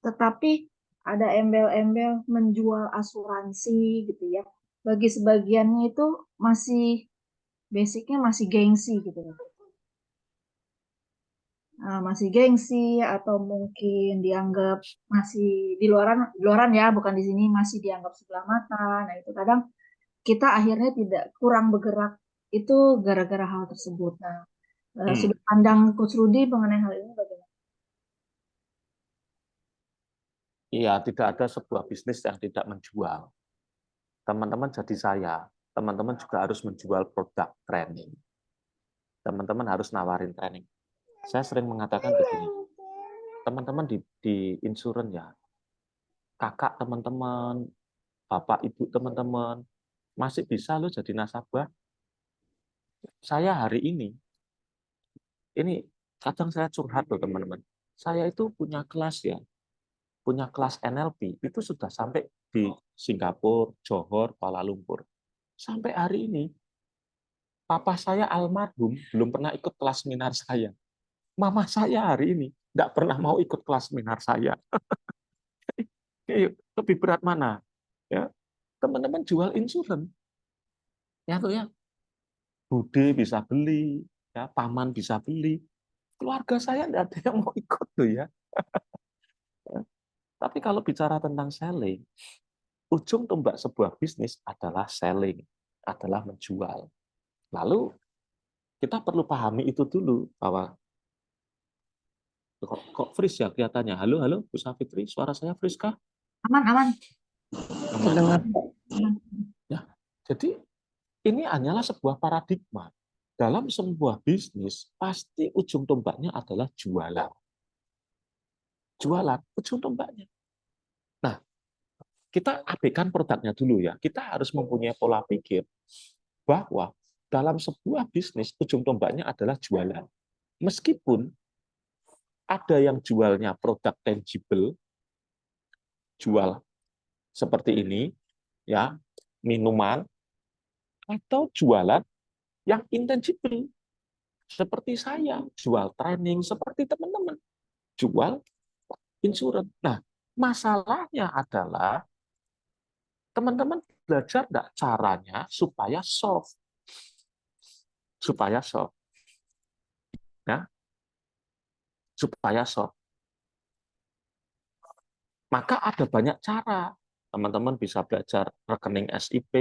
Tetapi ada embel-embel menjual asuransi gitu ya. Bagi sebagiannya itu masih basicnya masih gengsi gitu ya. Masih gengsi atau mungkin dianggap masih di luaran ya, bukan di sini, masih dianggap sebelah mata. Nah itu kadang kita akhirnya tidak kurang bergerak itu gara-gara hal tersebut. Nah Sudut pandang Coach Rudy mengenai hal ini bagaimana? Iya, tidak ada sebuah bisnis yang tidak menjual. Teman-teman jadi saya, teman-teman juga harus menjual produk training. Teman-teman harus nawarin training. Saya sering mengatakan begini, teman-teman di insurance ya, kakak teman-teman, bapak ibu teman-teman, masih bisa loh jadi nasabah. Saya hari ini kadang saya curhat loh teman-teman. Saya itu punya kelas ya, punya kelas NLP, itu sudah sampai di Singapura, Johor, Kuala Lumpur. Sampai hari ini, papa saya almarhum belum pernah ikut kelas seminar saya. Mama saya hari ini nggak pernah mau ikut kelas seminar saya. Lebih berat mana? Ya, teman-teman jual insurance. Ya tuh ya, bude bisa beli, ya, paman bisa beli. Keluarga saya nggak ada yang mau ikut tuh ya. Tapi kalau bicara tentang selling, ujung tombak sebuah bisnis adalah selling, adalah menjual. Lalu kita perlu pahami itu dulu bahwa kok freeze ya kelihatannya. Halo, halo, Bu Safitri, suara saya freeze kah? Aman. Aman. Terdengar. Ya, jadi ini hanyalah sebuah paradigma. Dalam sebuah bisnis, pasti ujung tombaknya adalah jualan. Jualan, ujung tombaknya. Nah, kita abaikan produknya dulu ya. Kita harus mempunyai pola pikir bahwa dalam sebuah bisnis, ujung tombaknya adalah jualan. Meskipun ada yang jualnya produk tangible, jual seperti ini, ya, minuman, atau jualan yang intangible, seperti saya, jual training, seperti teman-teman, jual insurance. Nah, masalahnya adalah teman-teman belajar nggak caranya supaya soft, ya, supaya soft. Maka ada banyak cara. Teman-teman bisa belajar rekening SIP,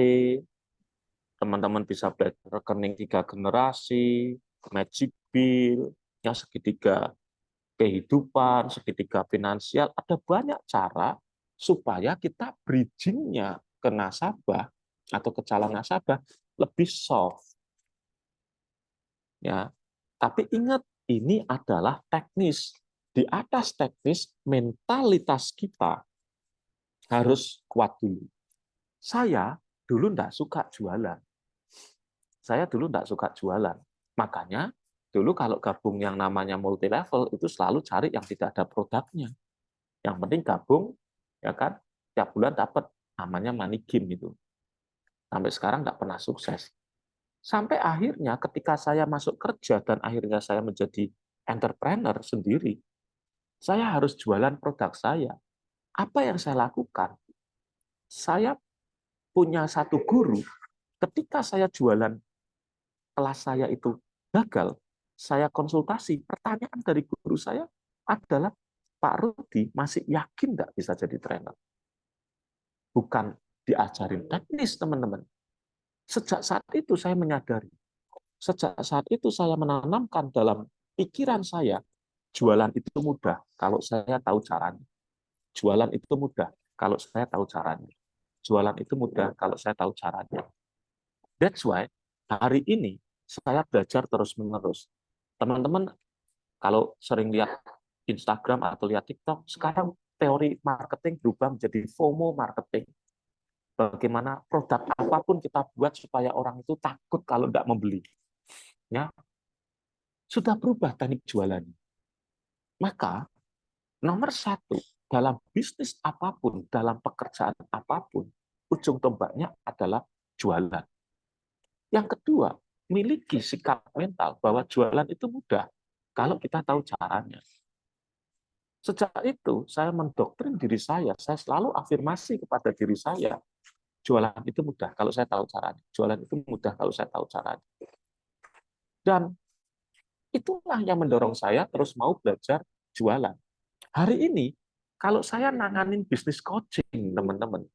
teman-teman bisa belajar rekening 3 generasi, magic bill, ya segitiga kehidupan, segitiga finansial, ada banyak cara supaya kita bridging-nya ke nasabah atau ke calon nasabah lebih soft. Ya. Tapi ingat, ini adalah teknis. Di atas teknis, mentalitas kita harus kuat dulu. Saya dulu enggak suka jualan. Makanya dulu kalau gabung yang namanya multi level itu selalu cari yang tidak ada produknya. Yang penting gabung, ya kan, tiap bulan dapat namanya money game itu. Sampai sekarang nggak pernah sukses. Sampai akhirnya ketika saya masuk kerja dan akhirnya saya menjadi entrepreneur sendiri, saya harus jualan produk saya. Apa yang saya lakukan? Saya punya satu guru, ketika saya jualan kelas saya itu gagal, saya konsultasi, pertanyaan dari guru saya adalah, Pak Rudi masih yakin nggak bisa jadi trainer? Bukan diajarin teknis, teman-teman. Sejak saat itu saya menyadari, sejak saat itu saya menanamkan dalam pikiran saya, jualan itu mudah kalau saya tahu caranya. Jualan itu mudah kalau saya tahu caranya. Jualan itu mudah kalau saya tahu caranya. That's why hari ini saya belajar terus-menerus. Teman-teman, kalau sering lihat Instagram atau lihat TikTok, sekarang teori marketing berubah menjadi FOMO marketing. Bagaimana produk apapun kita buat supaya orang itu takut kalau tidak membeli. Ya, sudah berubah teknik jualannya. Maka, nomor satu, dalam bisnis apapun, dalam pekerjaan apapun, ujung tombaknya adalah jualan. Yang kedua, miliki sikap mental bahwa jualan itu mudah kalau kita tahu caranya. Sejak itu, saya mendoktrin diri saya selalu afirmasi kepada diri saya, jualan itu mudah kalau saya tahu caranya. Jualan itu mudah kalau saya tahu caranya. Dan itulah yang mendorong saya terus mau belajar jualan. Hari ini, kalau saya nanganin bisnis coaching, teman-teman,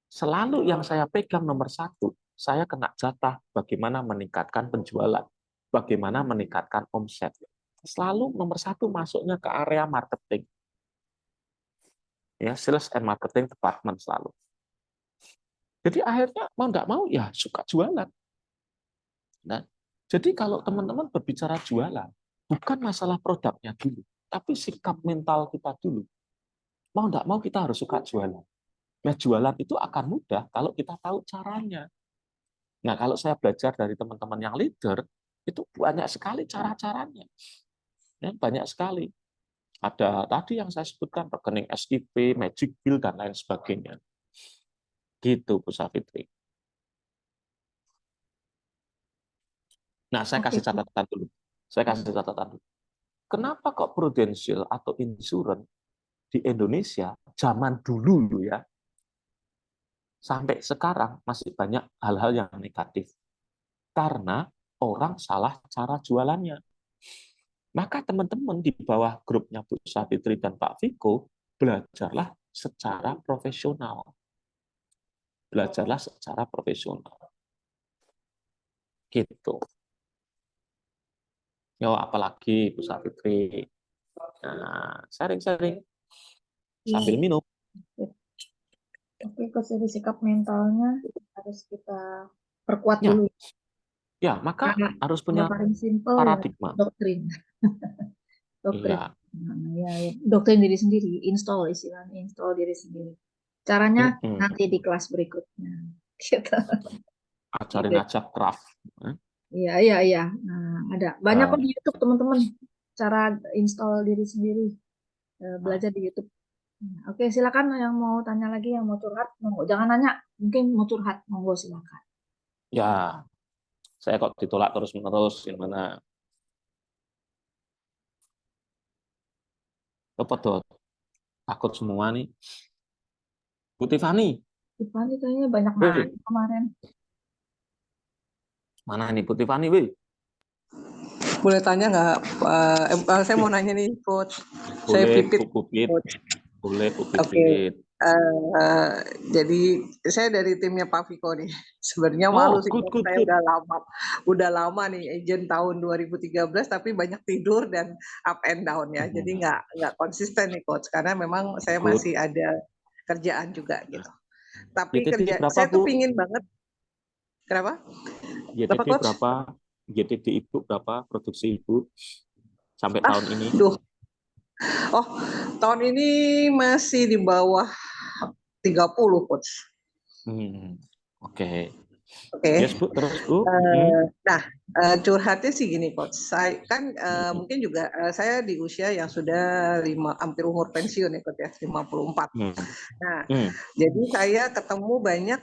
selalu yang saya pegang nomor satu, saya kena jatah bagaimana meningkatkan penjualan. bagaimana meningkatkan omset. Selalu nomor satu masuknya ke area marketing. Ya, sales and marketing department selalu. Jadi akhirnya mau nggak mau ya suka jualan. Nah, jadi kalau teman-teman berbicara jualan, bukan masalah produknya dulu, tapi sikap mental kita dulu. Mau nggak mau kita harus suka jualan. Nah, jualan itu akan mudah kalau kita tahu caranya. Nah, kalau saya belajar dari teman-teman yang leader, itu banyak sekali cara-caranya. Ya, banyak sekali. Ada tadi yang saya sebutkan, rekening SIP, Magic Bill, dan lain sebagainya. Gitu, Bu Safitri. Nah, saya Oke, kasih catatan dulu. Kenapa kok prudensial atau insurance di Indonesia zaman dulu ya, sampai sekarang masih banyak hal-hal yang negatif? Karena orang salah cara jualannya. Maka teman-teman di bawah grupnya Bu Safitri dan Pak Viko, belajarlah secara profesional. Belajarlah secara profesional. Gitu. Yo, apalagi Bu Safitri. Nah, sharing-sharing sambil minum. Oke, Coach, jadi sikap mentalnya harus kita perkuat Ya, dulu. ya, maka Karena harus yang punya paling simpel ya paradigma. doktrin. Doktrin. Iya. Nah, ya, doktrin diri sendiri, install istilahnya, install diri sendiri. Caranya nanti di kelas berikutnya. Gitu. Ajarin Gitu. aja craft. Iya, iya, iya. Nah, ada banyak kok di YouTube teman-teman cara install diri sendiri. Belajar di YouTube. Oke, silakan yang mau tanya lagi, yang mau curhat, monggo. Jangan nanya, mungkin mau curhat, monggo silakan. Ya, saya kok ditolak terus-menerus gimana? Apa tuh? Takut semua nih. Bu Tiffany. Tiffany kayaknya banyak Weh, nanya kemarin. mana nih Bu Tiffany, weh? Boleh tanya nggak? Saya mau nanya nih, Coach. Saya Boleh, Pipit. Bu Pupit. Coach. Boleh, Bu Oke. Pipit. Jadi saya dari timnya Pak Viko nih. Sebenarnya Oh, malu sih, good. saya udah lama nih agent tahun 2013, tapi banyak tidur dan up and down ya. Jadi nggak konsisten nih, Coach, karena memang saya Good. masih ada kerjaan juga gitu. Tapi GTD berapa, saya tuh Bu? pingin banget. Kenapa? GTD Coach? berapa? GTD Ibu berapa? Produksi Ibu sampai tahun ini? Oh, tahun ini masih di bawah 30, Coach. Oke. Oke. Yes, Bu, terus, Bu. Nah, curhatnya sih gini, Coach. Saya kan mungkin juga saya di usia yang sudah hampir umur pensiun ya, Coach ya, 54. Nah, jadi saya ketemu banyak,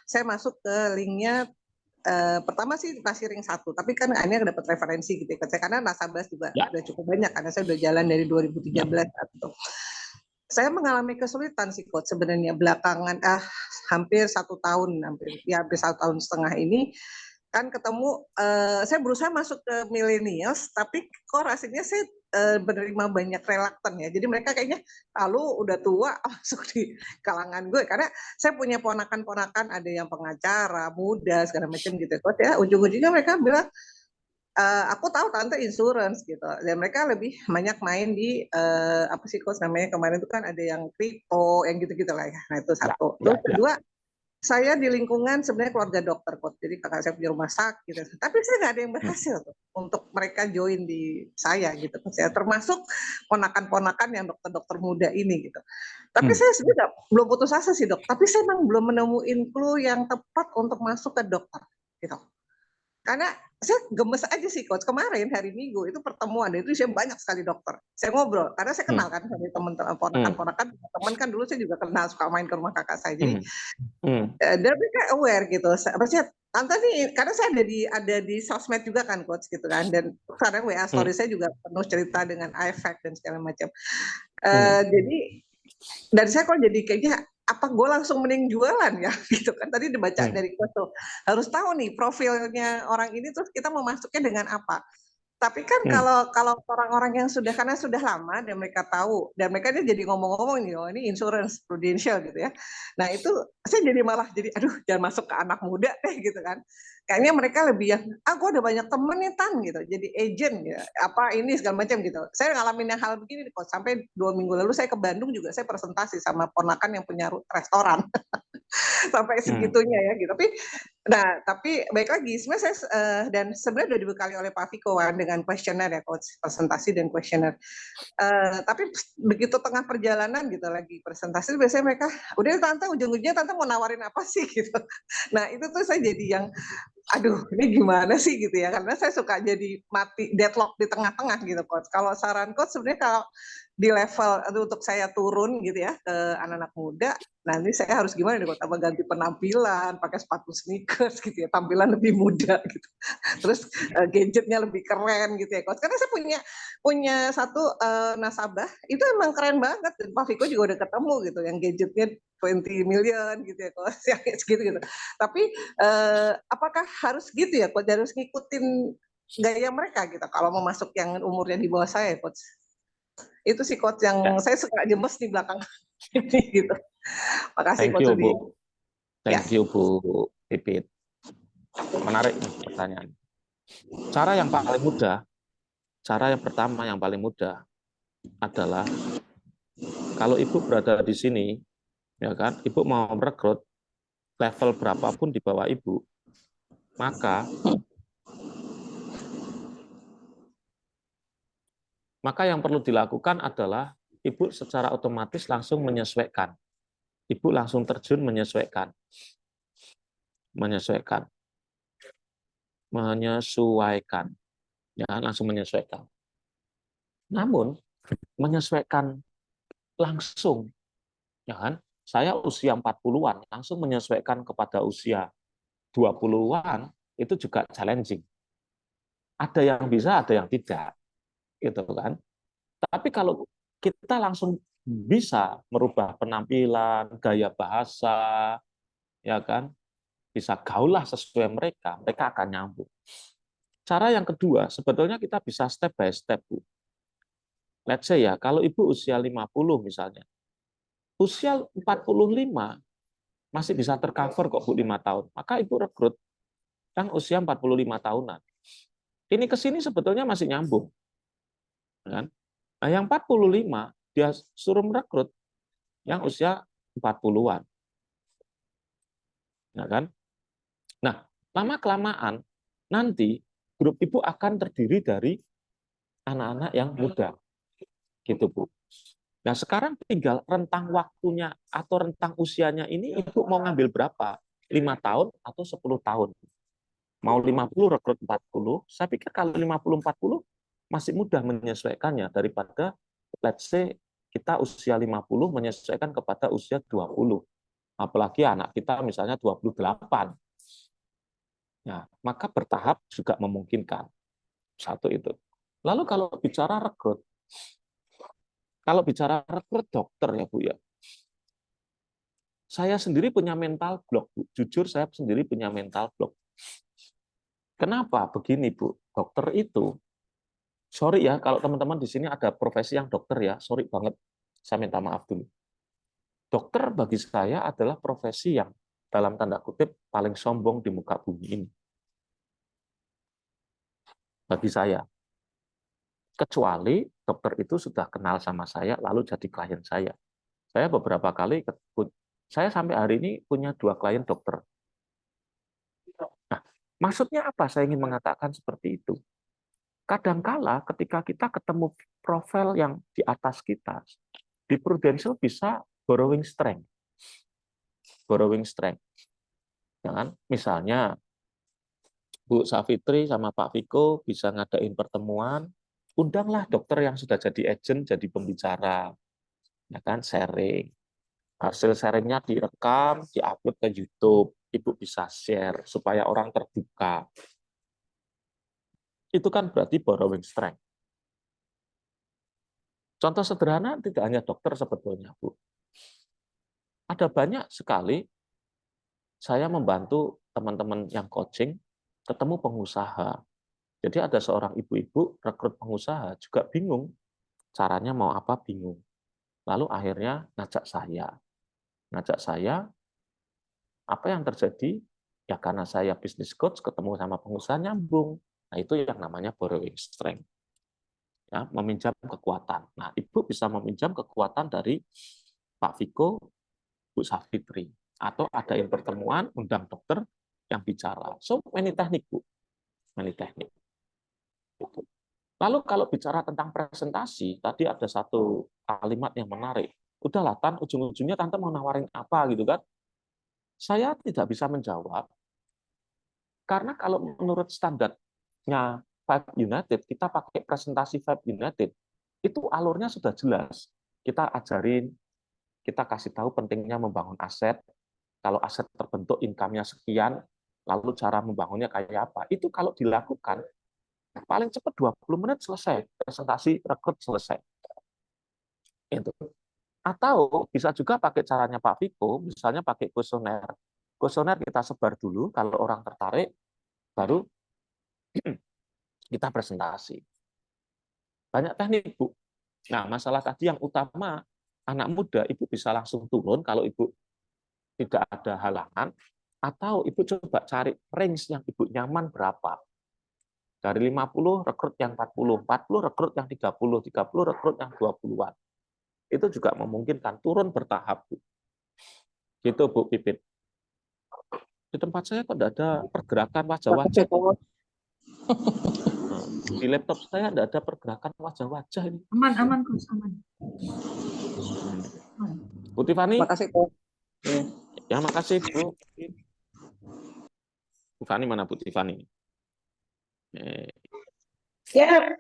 saya masuk ke linknya. Pertama sih masih ring 1, tapi kan akhirnya dapat referensi gitu ya, karena nasabah juga udah cukup banyak, karena saya udah jalan dari 2013 atau saya mengalami kesulitan sih, Coach, sebenarnya belakangan hampir 1 tahun, hampir 1 tahun setengah ini kan ketemu, saya berusaha masuk ke millennials, tapi kok rasanya saya menerima banyak relaktan ya. Jadi mereka kayaknya lu udah tua masuk di kalangan gue, karena saya punya ponakan-ponakan, ada yang pengacara muda segala macam gitu, Coach ya. Ujung-ujungnya mereka bilang, aku tahu tante insurance gitu, dan mereka lebih banyak main di apa sih, Coach, namanya kemarin itu kan ada yang kripto, yang gitu-gitu lah ya. Nah itu satu. Terus kedua, saya di lingkungan sebenarnya keluarga dokter, Coach. Jadi kakak saya punya rumah sakit, gitu. Tapi saya nggak ada yang berhasil tuh untuk mereka join di saya gitu. Saya termasuk ponakan-ponakan yang dokter-dokter muda ini gitu. Tapi saya sebenarnya belum putus asa sih, Dok. Tapi saya memang belum menemuin clue yang tepat untuk masuk ke dokter gitu. Karena saya gemes aja sih, Coach. Kemarin hari Minggu itu pertemuan, itu saya banyak sekali dokter. Saya ngobrol, karena saya kenal kan sama teman-teman, ponakan-ponakan, teman kan dulu saya juga kenal, suka main ke rumah kakak saya. Jadi dan mereka aware gitu. Maksudnya, tante nih, karena saya ada di sosmed juga kan, Coach, gitu kan. Dan kadang WA story saya juga penuh cerita dengan efek dan segala macam. Jadi dan saya kok jadi kayaknya apa gue langsung mending jualan ya gitu kan, tadi dibaca dari Coach tuh harus tahu nih profilnya orang ini, terus kita mau masuknya dengan apa. Tapi kan kalau orang-orang yang karena sudah lama dan mereka tahu dan mereka dia jadi ngomong-ngomong nih, oh ini insurance prudential gitu ya. Nah itu saya jadi malah jadi aduh jangan masuk ke anak muda deh gitu kan. Kayaknya mereka lebih yang gue ada banyak temen nih Tan gitu, jadi agent ya apa ini segala macam gitu. Saya ngalamin yang hal begini kok sampai 2 minggu lalu saya ke Bandung juga saya presentasi sama ponakan yang punya restoran. Sampai segitunya ya gitu. Tapi baik lagi sebenarnya saya dan sebenarnya sudah dibekali oleh Pak Viko kan dengan kuesioner ya, coach presentasi dan kuesioner. Tapi begitu tengah perjalanan gitu lagi presentasi biasanya mereka udah tante ujung-ujungnya tante mau nawarin apa sih gitu. Nah itu tuh saya jadi yang aduh ini gimana sih gitu ya, karena saya suka jadi mati deadlock di tengah-tengah gitu coach. Kalau saran coach sebenarnya kalau di level untuk saya turun gitu ya ke anak-anak muda, nanti saya harus gimana nih coach, apa ganti penampilan, pakai sepatu sneakers gitu ya, tampilan lebih muda gitu. Terus gadgetnya lebih keren gitu ya coach. Karena saya punya satu nasabah itu emang keren banget dan Pak Viko juga udah ketemu gitu yang gadgetnya 20 million gitu ya coach, yang segitu gitu. Tapi apakah harus gitu ya coach, harus ngikutin gaya mereka gitu kalau mau masuk yang umurnya di bawah saya coach? Itu sih coach yang saya suka gemes di belakang ini gitu. Makasih coach Rudi. Thank you Bu Pipit. Menarik pertanyaan. Cara yang pertama yang paling mudah adalah kalau Ibu berada di sini, ya kan, Ibu mau merekrut level berapapun di bawah Ibu, maka yang perlu dilakukan adalah Ibu secara otomatis langsung menyesuaikan. Ibu langsung terjun menyesuaikan. Ya, langsung menyesuaikan. Namun menyesuaikan langsung, ya kan? Saya usia 40-an langsung menyesuaikan kepada usia 20-an itu juga challenging. Ada yang bisa, ada yang tidak. Gitu kan? Tapi kalau kita langsung bisa merubah penampilan, gaya bahasa, ya kan? Bisa gaul lah sesuai mereka akan nyambung. Cara yang kedua, sebetulnya kita bisa step by step, Bu. Let's say ya, kalau Ibu usia 50 misalnya, usia 45 masih bisa tercover kok Bu 5 tahun. Maka Ibu rekrut yang usia 45 tahunan. Ini ke sini sebetulnya masih nyambung. Kan? Nah, yang 45 dia suruh merekrut yang usia 40-an. Ya kan? Nah, lama-kelamaan nanti grup Ibu akan terdiri dari anak-anak yang muda. Gitu, Bu. Nah, sekarang tinggal rentang waktunya atau rentang usianya ini Ibu mau ngambil berapa? 5 tahun atau 10 tahun? Mau 50 rekrut 40, saya pikir kalau 50-40 masih mudah menyesuaikannya daripada let's say kita usia 50 menyesuaikan kepada usia 20. Apalagi anak kita misalnya 28. Nah, maka bertahap juga memungkinkan. Satu itu. Lalu kalau bicara rekrut dokter ya Bu ya. Saya sendiri punya mental block, Bu. Jujur saya sendiri punya mental block. Kenapa? Begini, Bu. Dokter itu, sorry ya, kalau teman-teman di sini ada profesi yang dokter ya, sorry banget. Saya minta maaf dulu. Dokter bagi saya adalah profesi yang dalam tanda kutip paling sombong di muka bumi ini. Bagi saya. Kecuali dokter itu sudah kenal sama saya, lalu jadi klien saya. Saya beberapa kali, saya sampai hari ini punya 2 klien dokter. Nah, maksudnya apa saya ingin mengatakan seperti itu? Kadangkala ketika kita ketemu profil yang di atas kita, di Prudential bisa borrowing strength. Ya kan? Misalnya, Bu Savitri sama Pak Viko bisa ngadain pertemuan, undanglah dokter yang sudah jadi agent, jadi pembicara, ya kan, sharing. Hasil sharingnya direkam, diupload ke YouTube, Ibu bisa share supaya orang terbuka. Itu kan berarti borrowing strength. Contoh sederhana tidak hanya dokter sebetulnya, Bu. Ada banyak sekali saya membantu teman-teman yang coaching ketemu pengusaha. Jadi ada seorang ibu-ibu rekrut pengusaha juga bingung, caranya mau apa bingung. Lalu akhirnya ngajak saya, apa yang terjadi? Ya karena saya business coach ketemu sama pengusaha nyambung. Nah itu yang namanya borrowing strength. Ya, meminjam kekuatan. Nah, Ibu bisa meminjam kekuatan dari Pak Viko, Bu Safitri. Atau adain pertemuan, undang dokter yang bicara. So, many teknik, Bu. Many teknik. Gitu. Lalu kalau bicara tentang presentasi, tadi ada satu kalimat yang menarik. Udahlah, Tan, ujung-ujungnya Tante mau nawarin apa gitu kan? Saya tidak bisa menjawab, karena kalau menurut standarnya Five United, kita pakai presentasi Five United, itu alurnya sudah jelas. Kita ajarin, kita kasih tahu pentingnya membangun aset, kalau aset terbentuk income-nya sekian, lalu cara membangunnya kayak apa. Itu kalau dilakukan, paling cepat 20 menit selesai, presentasi rekrut selesai. Itu. Atau bisa juga pakai caranya Pak Viko, misalnya pakai kuesioner. Kuesioner kita sebar dulu, kalau orang tertarik, baru kita presentasi. Banyak teknik, Bu. Nah, masalah tadi yang utama, anak muda, Ibu bisa langsung turun kalau Ibu tidak ada halangan, atau Ibu coba cari range yang Ibu nyaman berapa. Dari 50 rekrut yang 40, 40 rekrut yang 30, 30 rekrut yang 20-an. Itu juga memungkinkan turun bertahap, Bu. Gitu, Bu Pipit. Di tempat saya kok tidak ada pergerakan wajah-wajah. Di laptop saya tidak ada pergerakan wajah-wajah ini. Aman, Coach, aman. Bu Tiffany? Makasih, Coach. Ya, makasih, Bu. Bu Tiffany mana, Bu Tiffany? Ya.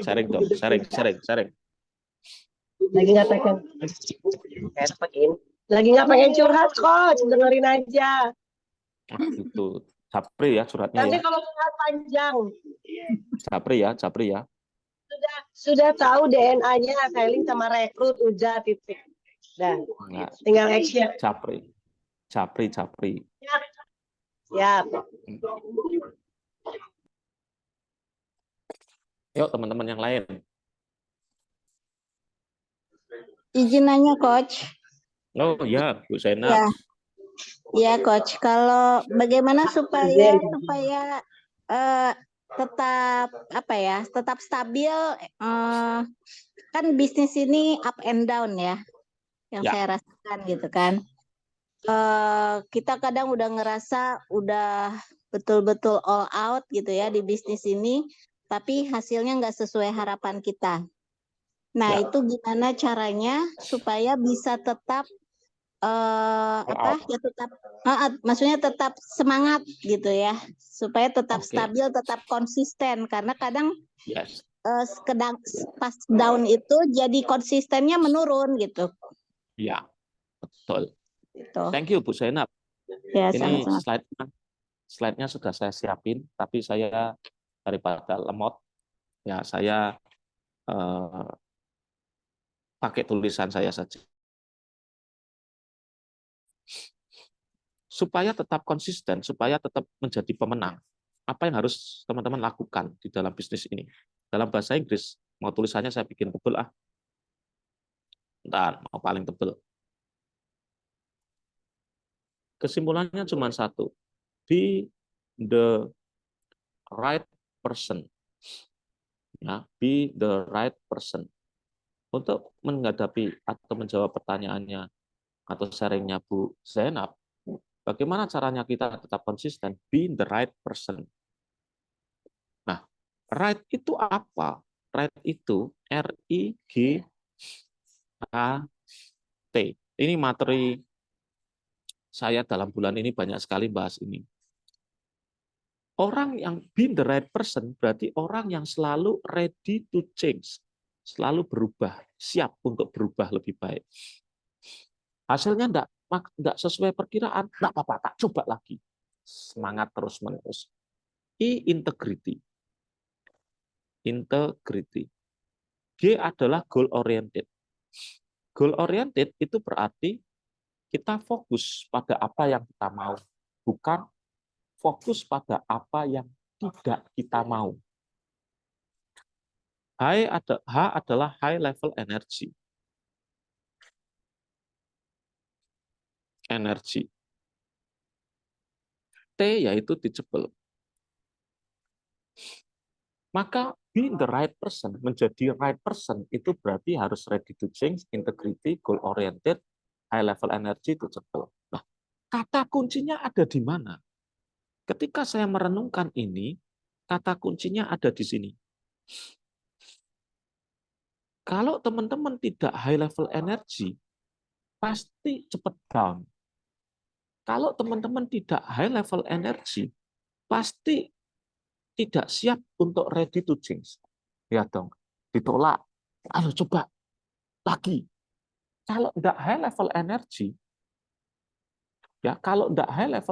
Sharing dong, sharing. Lagi nggak pengen. Lagi nggak pengen curhat, Coach. Dengerin aja. Itu Japri ya suratnya. Nanti ya. kalau curhat panjang. Japri ya. Sudah tahu DNA-nya, selling sama rekrut, udah titik. Dan tinggal action. Japri. Siap. Yuk teman-teman yang lain. Izin nanya, Coach. Oh ya, Bu Sena. Ya. Ya, Coach. Kalau bagaimana supaya tetap stabil, kan bisnis ini up and down ya, yang Ya. saya rasakan gitu kan. Kita kadang udah ngerasa udah betul-betul all out gitu ya di bisnis ini, tapi hasilnya nggak sesuai harapan kita. Nah, Ya. itu gimana caranya supaya bisa tetap maksudnya tetap semangat gitu ya, supaya tetap stabil, tetap konsisten, karena kadang Yes. Pas down itu jadi konsistennya menurun gitu. Ya, betul. Gitu. Thank you Bu Sena. Ya, ini sama-sama. slide-nya sudah saya siapin, tapi saya daripada lemot, ya saya pakai tulisan saya saja. Supaya tetap konsisten, supaya tetap menjadi pemenang, apa yang harus teman-teman lakukan di dalam bisnis ini? Dalam bahasa Inggris, mau tulisannya saya bikin tebel ah. Bentar, mau paling tebel. Kesimpulannya cuma satu. Be the right person. Ya, be the right person. Untuk menghadapi atau menjawab pertanyaannya atau sharingnya Bu Zainab, bagaimana caranya kita tetap konsisten? Be the right person. Nah, right itu apa? Right itu R-I-G-H-T. Ini materi saya dalam bulan ini banyak sekali bahas ini. Orang yang be the right person berarti orang yang selalu ready to change, selalu berubah, siap untuk berubah lebih baik. Hasilnya enggak sesuai perkiraan, enggak apa-apa, tak coba lagi. Semangat terus-menerus. Integrity. G adalah goal oriented. Goal oriented itu berarti kita fokus pada apa yang kita mau, bukan fokus pada apa yang tidak kita mau. H adalah high level energy. T yaitu teachable. Maka being the right person, menjadi right person, itu berarti harus ready to change, integrity, goal oriented, high level energy, teachable. Nah, kata kuncinya ada di mana? Ketika saya merenungkan ini, kata kuncinya ada di sini. Kalau teman-teman tidak high level energy, pasti cepat down. Kalau teman-teman tidak high level energy, pasti tidak siap untuk ready to change. Ya dong, ditolak. Ayo coba lagi. Kalau tidak high level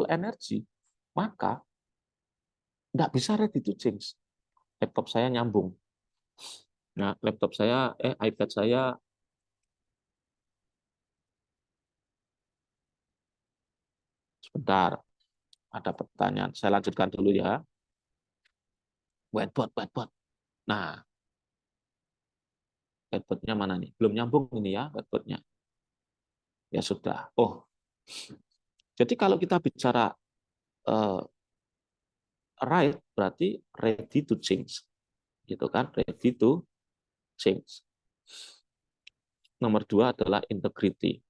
energy, maka tidak bisa ready to change. Laptop saya nyambung. Nah, iPad saya sebentar. Ada pertanyaan. Saya lanjutkan dulu ya. Whiteboard. Nah, whiteboard-nya mana nih? Belum nyambung ini ya, whiteboard-nya. Ya sudah. Oh, jadi kalau kita bicara right, berarti ready to change. Gitu kan? Ready to change. Nomor 2 adalah integrity.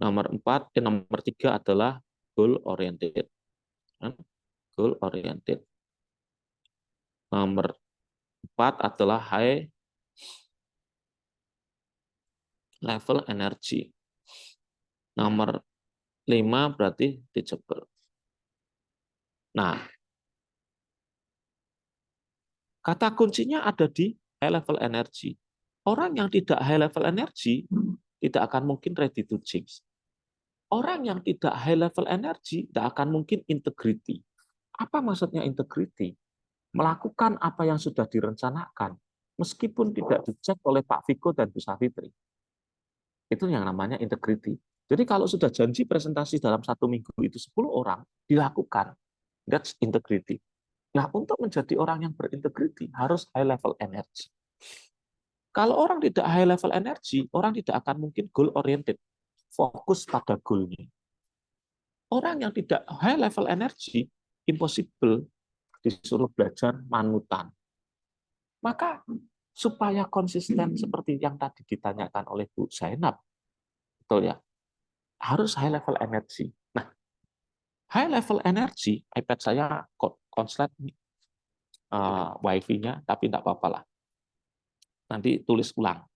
Nomor 3 adalah goal oriented. Nomor 4 adalah high level energy. Nomor 5 berarti teachable. Nah, kata kuncinya ada di high level energy. Orang yang tidak high level energy tidak akan mungkin ready to change. Orang yang tidak high level energy tidak akan mungkin integrity. Apa maksudnya integrity? Melakukan apa yang sudah direncanakan, meskipun tidak dicek oleh Pak Viko dan Bu Safitri. Itu yang namanya integrity. Jadi kalau sudah janji presentasi dalam 1 minggu itu 10 orang, dilakukan. That's integrity. Nah, untuk menjadi orang yang berintegrity, harus high level energy. Kalau orang tidak high level energy, orang tidak akan mungkin goal oriented. Fokus pada goal-nya. Orang yang tidak high level energy, impossible disuruh belajar manutan. Maka supaya konsisten seperti yang tadi ditanyakan oleh Bu Zainab, betul ya, harus high level energy. Nah, high level energy, iPad saya konslet wifi-nya, tapi tidak apa-apa lah. Nanti tulis ulang.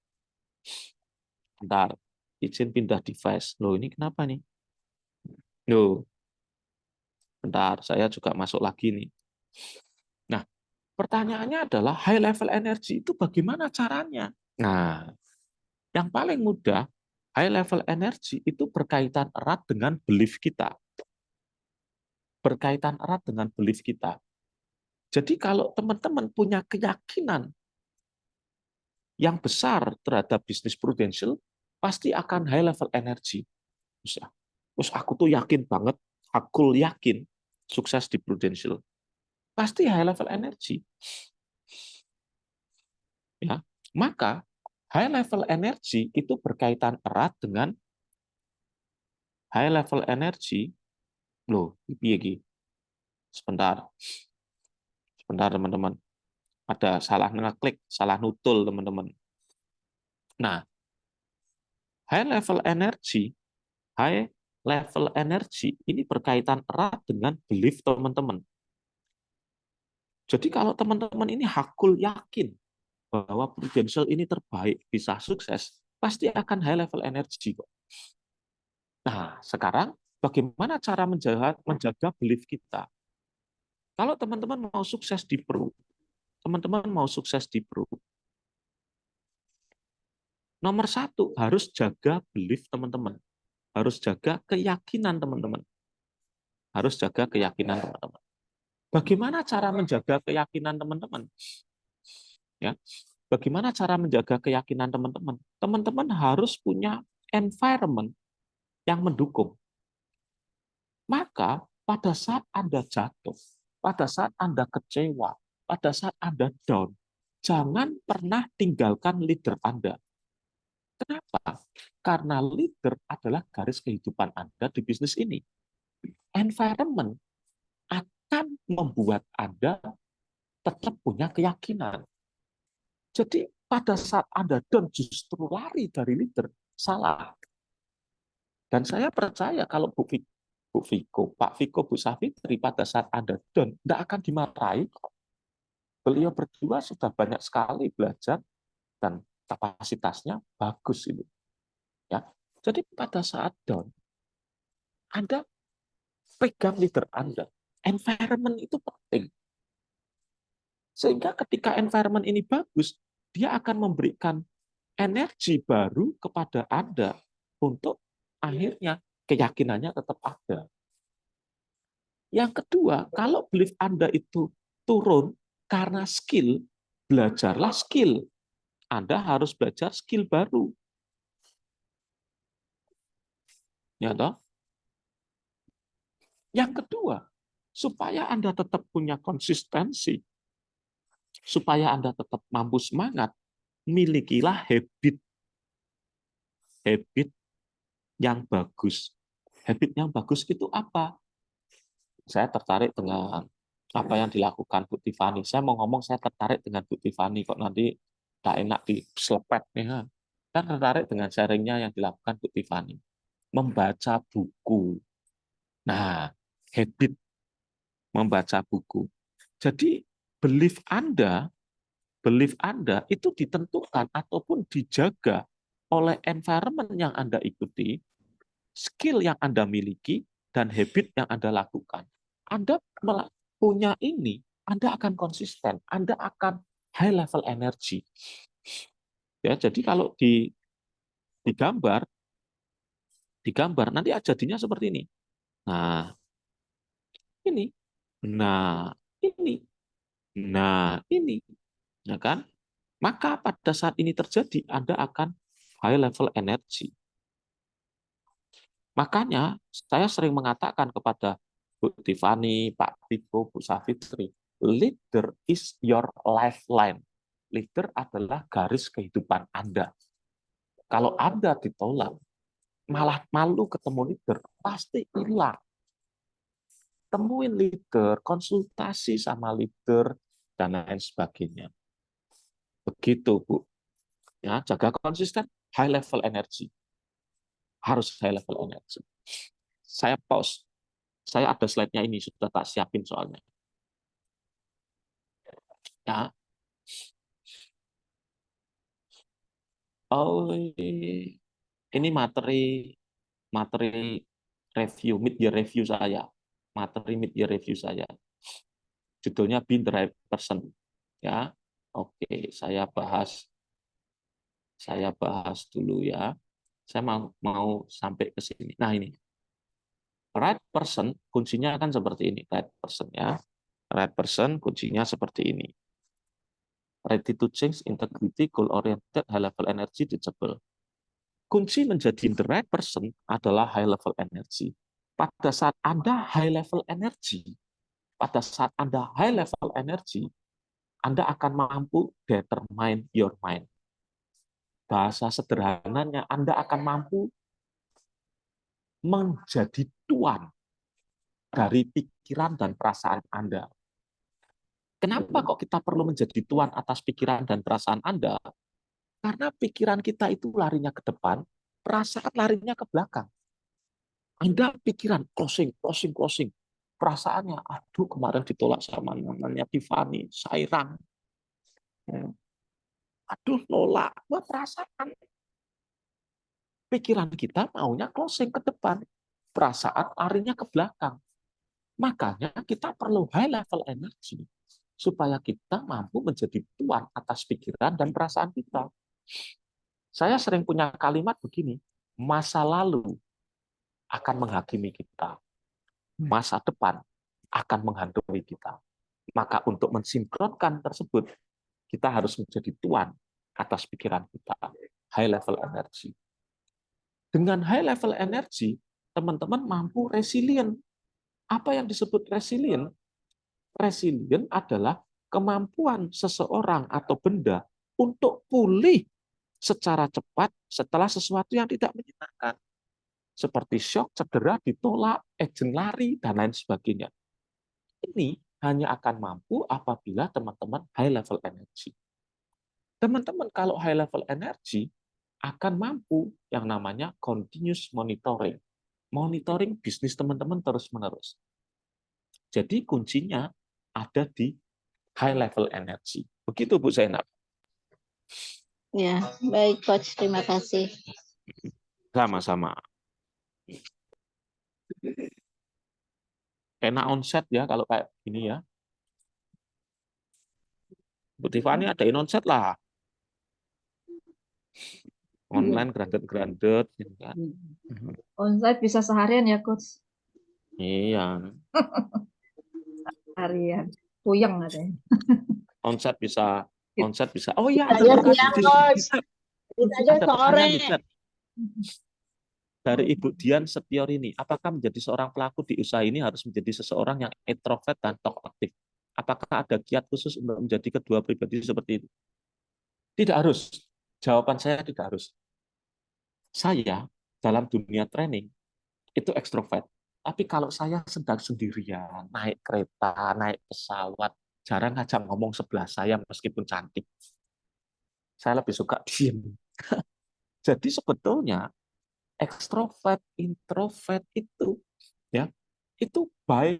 Bentar, izin pindah device. Loh, ini kenapa nih? Loh, bentar, saya juga masuk lagi nih. Nah, pertanyaannya adalah high level energy itu bagaimana caranya? Nah, yang paling mudah, high level energy itu berkaitan erat dengan belief kita. Berkaitan erat dengan belief kita. Jadi kalau teman-teman punya keyakinan yang besar terhadap bisnis prudential, pasti akan high level energy. Terus aku tuh yakin banget, aku yakin sukses di prudential. Pasti high level energy. Ya, maka high level energy itu berkaitan erat dengan high level energy. Loh, piye. Sebentar teman-teman. Ada salah ngeklik, salah nutul teman-teman. Nah, high level energy ini berkaitan erat dengan belief teman-teman. Jadi kalau teman-teman ini hakul yakin bahwa prudential ini terbaik, bisa sukses, pasti akan high level energy kok. Nah, sekarang bagaimana cara menjaga belief kita? Kalau teman-teman mau sukses di Pro, nomor 1 harus jaga belief teman-teman. Harus jaga keyakinan teman-teman. Bagaimana cara menjaga keyakinan teman-teman? Ya, bagaimana cara menjaga keyakinan teman-teman? Teman-teman harus punya environment yang mendukung. Maka pada saat Anda jatuh, pada saat Anda kecewa, pada saat Anda down, jangan pernah tinggalkan leader Anda. Kenapa? Karena leader adalah garis kehidupan Anda di bisnis ini. Environment akan membuat Anda tetap punya keyakinan. Jadi pada saat Anda down justru lari dari leader, salah. Dan saya percaya kalau Bu Viko, Pak Viko, Bu Safitri pada saat Anda down, tidak akan dimarahi. Beliau berdua sudah banyak sekali belajar dan kapasitasnya bagus itu. Ya. Jadi pada saat down, Anda pegang leader Anda. Environment itu penting. Sehingga ketika environment ini bagus, dia akan memberikan energi baru kepada Anda untuk akhirnya keyakinannya tetap ada. Yang kedua, kalau belief Anda itu turun karena skill, belajarlah skill. Anda harus belajar skill baru. Ya toh? Yang kedua, supaya Anda tetap punya konsistensi, supaya Anda tetap mampu semangat, milikilah habit yang bagus. Habit yang bagus itu apa? Saya tertarik dengan apa yang dilakukan Bu Tiffany. Saya mau ngomong saya tertarik dengan Bu Tiffany, kok nanti tak enak diselepet nih. Saya tertarik dengan sharingnya yang dilakukan Bu Tiffany. Membaca buku. Nah, habit membaca buku. Jadi belief Anda itu ditentukan ataupun dijaga oleh environment yang Anda ikuti, skill yang Anda miliki, dan habit yang Anda lakukan. Anda punya ini, Anda akan konsisten, Anda akan high level energy. Ya, jadi kalau digambar nanti jadinya seperti ini. Nah, ini. Nah, ini. Nah, ini. Ya kan? Maka pada saat ini terjadi, Anda akan high level energy. Makanya saya sering mengatakan kepada Bu Tiffany, Pak Viko, Bu Safitri, leader is your lifeline. Leader adalah garis kehidupan Anda. Kalau Anda ditolak, malah malu ketemu leader, pasti hilang. Temuin leader, konsultasi sama leader, dan lain sebagainya. Begitu, Bu. Ya, jaga konsisten, high level energy. Harus high level energy. Saya pause. Saya ada slide-nya ini, sudah tak siapin soalnya. Ya. Oh, ini materi review, mid-year review saya. Materi mid-year review saya. Judulnya Be the Right Person. Ya. Oke, saya bahas dulu ya. Saya mau sampai ke sini. Nah, ini. Right person kuncinya kan seperti ini, right person ya. Right person kuncinya seperti ini. Ready to change, integrity, goal oriented, high level energy, teachable. Kunci menjadi the right person adalah high level energy. Pada saat Anda high level energy, Anda akan mampu determine your mind. Bahasa sederhananya, Anda akan mampu menjadi tuan dari pikiran dan perasaan Anda. Kenapa kok kita perlu menjadi tuan atas pikiran dan perasaan Anda? Karena pikiran kita itu larinya ke depan, perasaan larinya ke belakang. Anda pikiran closing. Perasaannya, aduh kemarin ditolak sama namanya Tiffany, Sairang. Aduh nolak, buat perasaan. Pikiran kita maunya closing ke depan, perasaan larinya ke belakang. Makanya kita perlu high level energy supaya kita mampu menjadi tuan atas pikiran dan perasaan kita. Saya sering punya kalimat begini, masa lalu akan menghakimi kita, masa depan akan menghantui kita. Maka untuk mensinkronkan tersebut, kita harus menjadi tuan atas pikiran kita, high level energy. Dengan high level energy, teman-teman mampu resilient. Apa yang disebut resilient? Resilient adalah kemampuan seseorang atau benda untuk pulih secara cepat setelah sesuatu yang tidak menyenangkan. Seperti shock, cedera, ditolak, agent lari, dan lain sebagainya. Ini hanya akan mampu apabila teman-teman high level energy. Teman-teman kalau high level energy akan mampu yang namanya continuous monitoring. Monitoring bisnis teman-teman terus-menerus. Jadi kuncinya ada di high level energy. Begitu Bu Zainab. Ya, baik Coach, terima kasih. Sama-sama. Enak onset ya kalau kayak gini ya. Bu Tiffany adain onset lah. Online grandet-grandet gitu kan. Onsite bisa seharian ya, Coach? Iya. Harian. Puyeng katanya. Onset bisa. Oh iya, ada Saya pertanyaan siang, di Coach. chat. Bisa aja Ada sore. pertanyaan di chat. Dari Ibu Dian Setiorini, apakah menjadi seorang pelaku di usaha ini harus menjadi seseorang yang introvert dan talkative? Apakah ada kiat khusus untuk menjadi kedua pribadi seperti itu? Tidak harus. Jawaban saya tidak harus. Saya dalam dunia training itu ekstrovert. Tapi kalau saya sedang sendirian, naik kereta, naik pesawat, jarang ngajak ngomong sebelah saya meskipun cantik. Saya lebih suka diem. Jadi sebetulnya ekstrovert, introvert itu ya itu by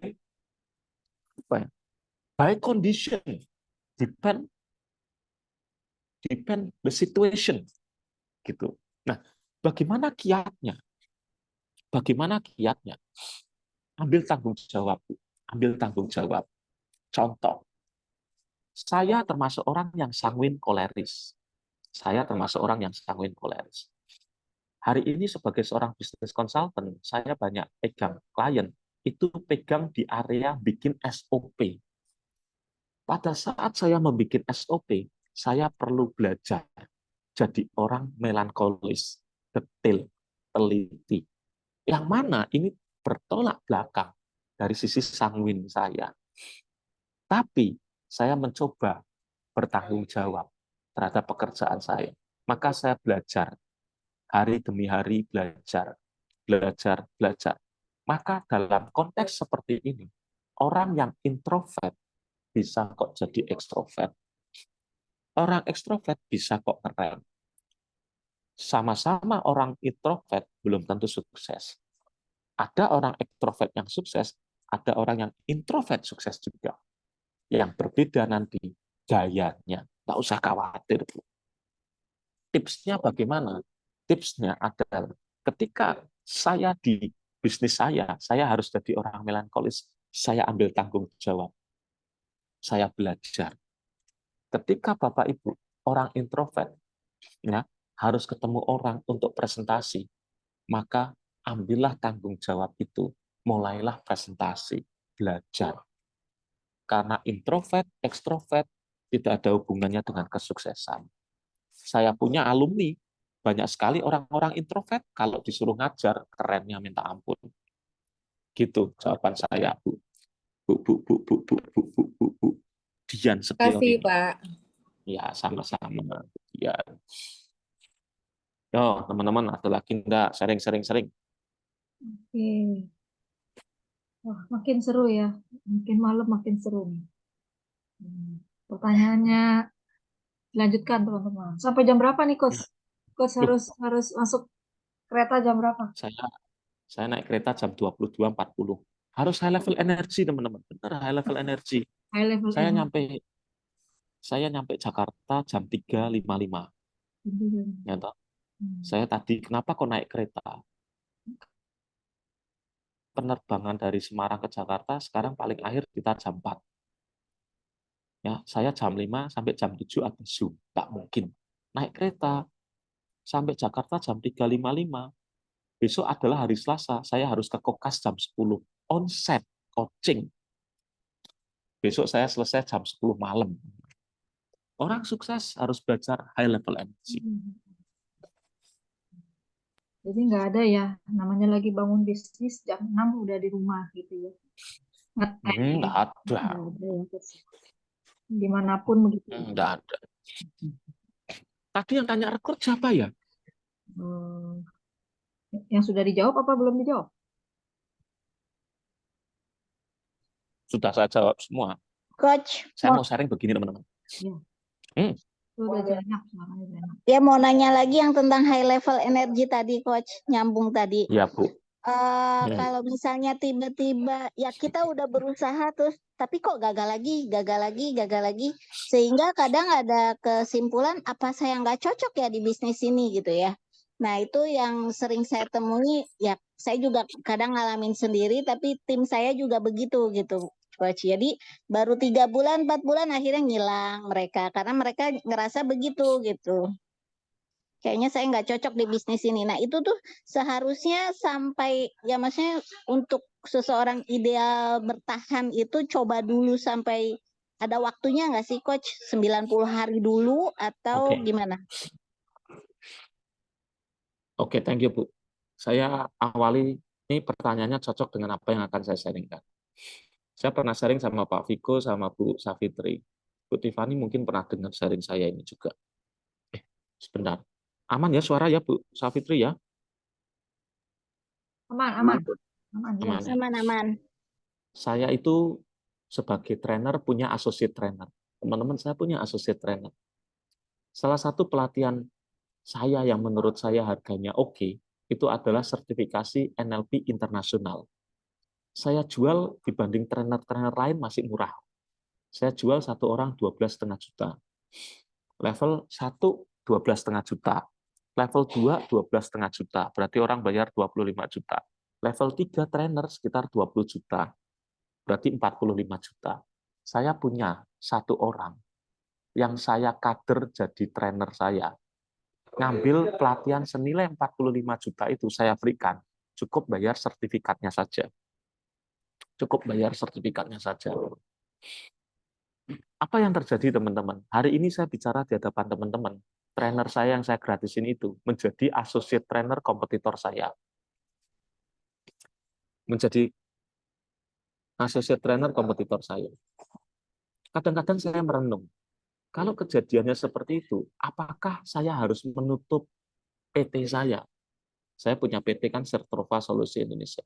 condition, depend the situation gitu. Nah, bagaimana kiatnya? Bagaimana kiatnya? Ambil tanggung jawab, Bu. Ambil tanggung jawab. Contoh, saya termasuk orang yang sanguin koleris. Saya termasuk orang yang sanguin koleris. Hari ini sebagai seorang bisnis consultant, saya banyak pegang klien, itu pegang di area bikin SOP. Pada saat saya membuat SOP, saya perlu belajar jadi orang melankolis, detail, teliti. Yang mana ini bertolak belakang dari sisi sanguin saya. Tapi saya mencoba bertanggung jawab terhadap pekerjaan saya. Maka saya belajar, hari demi hari belajar. Maka dalam konteks seperti ini, orang yang introvert bisa kok jadi ekstrovert. Orang ekstrovert bisa kok keren. Sama-sama orang introvert belum tentu sukses. Ada orang ekstrovert yang sukses, ada orang yang introvert sukses juga. Yang berbeda nanti gayanya. Nggak usah khawatir, Bu. Tipsnya bagaimana? Tipsnya adalah ketika saya di bisnis saya harus jadi orang melankolis. Saya ambil tanggung jawab. Saya belajar. Ketika Bapak Ibu orang introvert ya harus ketemu orang untuk presentasi, maka ambillah tanggung jawab itu, mulailah presentasi, belajar. Karena introvert, ekstrovert tidak ada hubungannya dengan kesuksesan. Saya punya alumni, banyak sekali orang-orang introvert, kalau disuruh ngajar, kerennya minta ampun. Gitu jawaban saya, Bu. Bu. Dian Setiorini. Kasih, Pak. Ya, sama-sama. Dian. Yo, teman-teman, ada lagi enggak? Sering. Oke. Wah, makin seru ya. Makin malam makin seru nih. Pertanyaannya dilanjutkan, teman-teman. Sampai jam berapa nih, Coach? Coach Loh, harus masuk kereta jam berapa? Saya naik kereta jam 22.40. Harus high level energy, teman-teman. Benar, high level energy. High level Saya energy. nyampe Jakarta jam 3.55. Ya, toh? Saya tadi kenapa kok naik kereta? Penerbangan dari Semarang ke Jakarta sekarang paling akhir kita jam 4. Ya, saya jam 5 sampai jam 7 ada Zoom. Nggak mungkin. Naik kereta sampai Jakarta jam 3.55. Besok adalah hari Selasa, saya harus ke Kokas jam 10. Onset, coaching. Besok saya selesai jam 10 malam. Orang sukses harus belajar high level energy. Jadi nggak ada ya, namanya lagi bangun bisnis jam 6 udah di rumah gitu ya. Nggak ada. Nggak ada ya, Coach. Dimanapun begitu. Nggak ada. Tadi yang tanya rekrut siapa ya? Yang sudah dijawab apa belum dijawab? Sudah saya jawab semua. Coach, Saya mau sharing begini teman-teman. Ya. Sudah banyak, suaranya banyak. ya mau nanya lagi yang tentang high level energy tadi, Coach, nyambung tadi. Ya Bu. Kalau misalnya tiba-tiba ya kita udah berusaha terus, tapi kok gagal lagi, sehingga kadang ada kesimpulan apa saya nggak cocok ya di bisnis ini gitu ya. Nah itu yang sering saya temui, ya saya juga kadang ngalamin sendiri, tapi tim saya juga begitu gitu, Coach. Jadi baru 3 bulan, 4 bulan akhirnya ngilang mereka, karena mereka ngerasa begitu gitu. Kayaknya saya nggak cocok di bisnis ini. Nah itu tuh seharusnya sampai, ya maksudnya untuk seseorang ideal bertahan itu coba dulu sampai ada waktunya nggak sih Coach? 90 hari dulu atau gimana? Oke, thank you Bu. Saya awali, ini pertanyaannya cocok dengan apa yang akan saya sharingkan. Saya pernah sharing sama Pak Viko, sama Bu Savitri. Bu Tiffany mungkin pernah dengar sharing saya ini juga. Sebentar. Aman ya suara ya Bu Savitri ya? Aman. Aman. Saya itu sebagai trainer punya associate trainer. Teman-teman saya punya associate trainer. Salah satu pelatihan saya yang menurut saya harganya oke, itu adalah sertifikasi NLP internasional. Saya jual dibanding trainer-trainer lain masih murah. Saya jual satu orang 12,5 juta. Level 1 12,5 juta. Level 2 12,5 juta. Berarti orang bayar 25 juta. Level 3 trainer sekitar 20 juta. Berarti 45 juta. Saya punya satu orang yang saya kader jadi trainer saya. Ngambil pelatihan senilai 45 juta itu saya berikan. Cukup bayar sertifikatnya saja. Apa yang terjadi teman-teman? Hari ini saya bicara di hadapan teman-teman. Trainer saya yang saya gratisin itu menjadi associate trainer kompetitor saya. Menjadi associate trainer kompetitor saya. Kadang-kadang saya merenung. Kalau kejadiannya seperti itu, apakah saya harus menutup PT saya? Saya punya PT kan Sertrova Solusi Indonesia.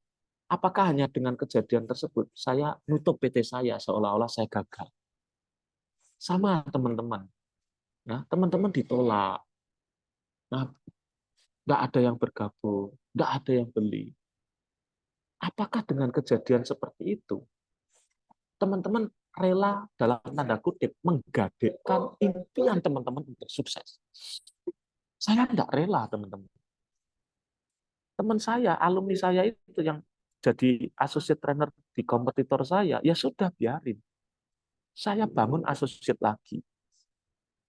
Apakah hanya dengan kejadian tersebut saya nutup PT saya seolah-olah saya gagal? Sama teman-teman. Nah, teman-teman ditolak. Nah, nggak ada yang bergabung, nggak ada yang beli. Apakah dengan kejadian seperti itu, teman-teman rela dalam tanda kutip menggadaikan impian teman-teman untuk sukses? Saya nggak rela, teman-teman. Teman saya, alumni saya itu yang jadi associate trainer di kompetitor saya, ya sudah biarin. Saya bangun associate lagi.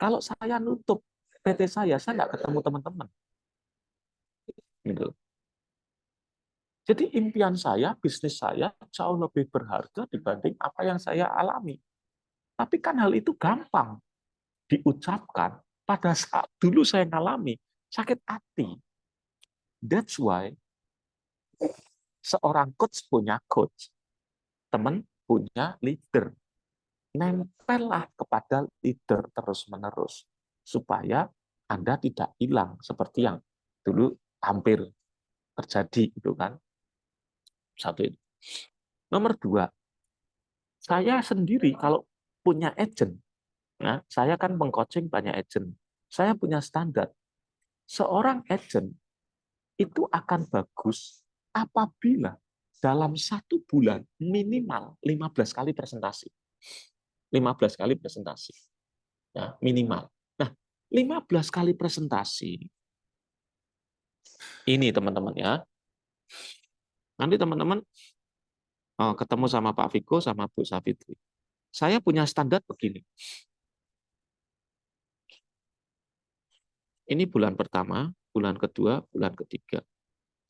Kalau saya nutup PT saya nggak ketemu teman-teman. Gitu. Jadi impian saya, bisnis saya jauh lebih berharga dibanding apa yang saya alami. Tapi kan hal itu gampang diucapkan. Pada saat dulu saya ngalami sakit hati. That's why seorang coach punya coach, teman punya leader. Nempellah kepada leader terus-menerus supaya Anda tidak hilang seperti yang dulu hampir terjadi itu kan. Satu itu. Nomor 2, saya sendiri kalau punya agent, nah saya kan mengcoaching banyak agent, saya punya standar. Seorang agent itu akan bagus apabila dalam 1 bulan minimal 15 kali presentasi. 15 kali presentasi. Ya, minimal. Nah, 15 kali presentasi. Ini teman-teman ya. Nanti teman-teman ketemu sama Pak Viko sama Bu Savitri. Saya punya standar begini. Ini bulan pertama, bulan kedua, bulan ketiga.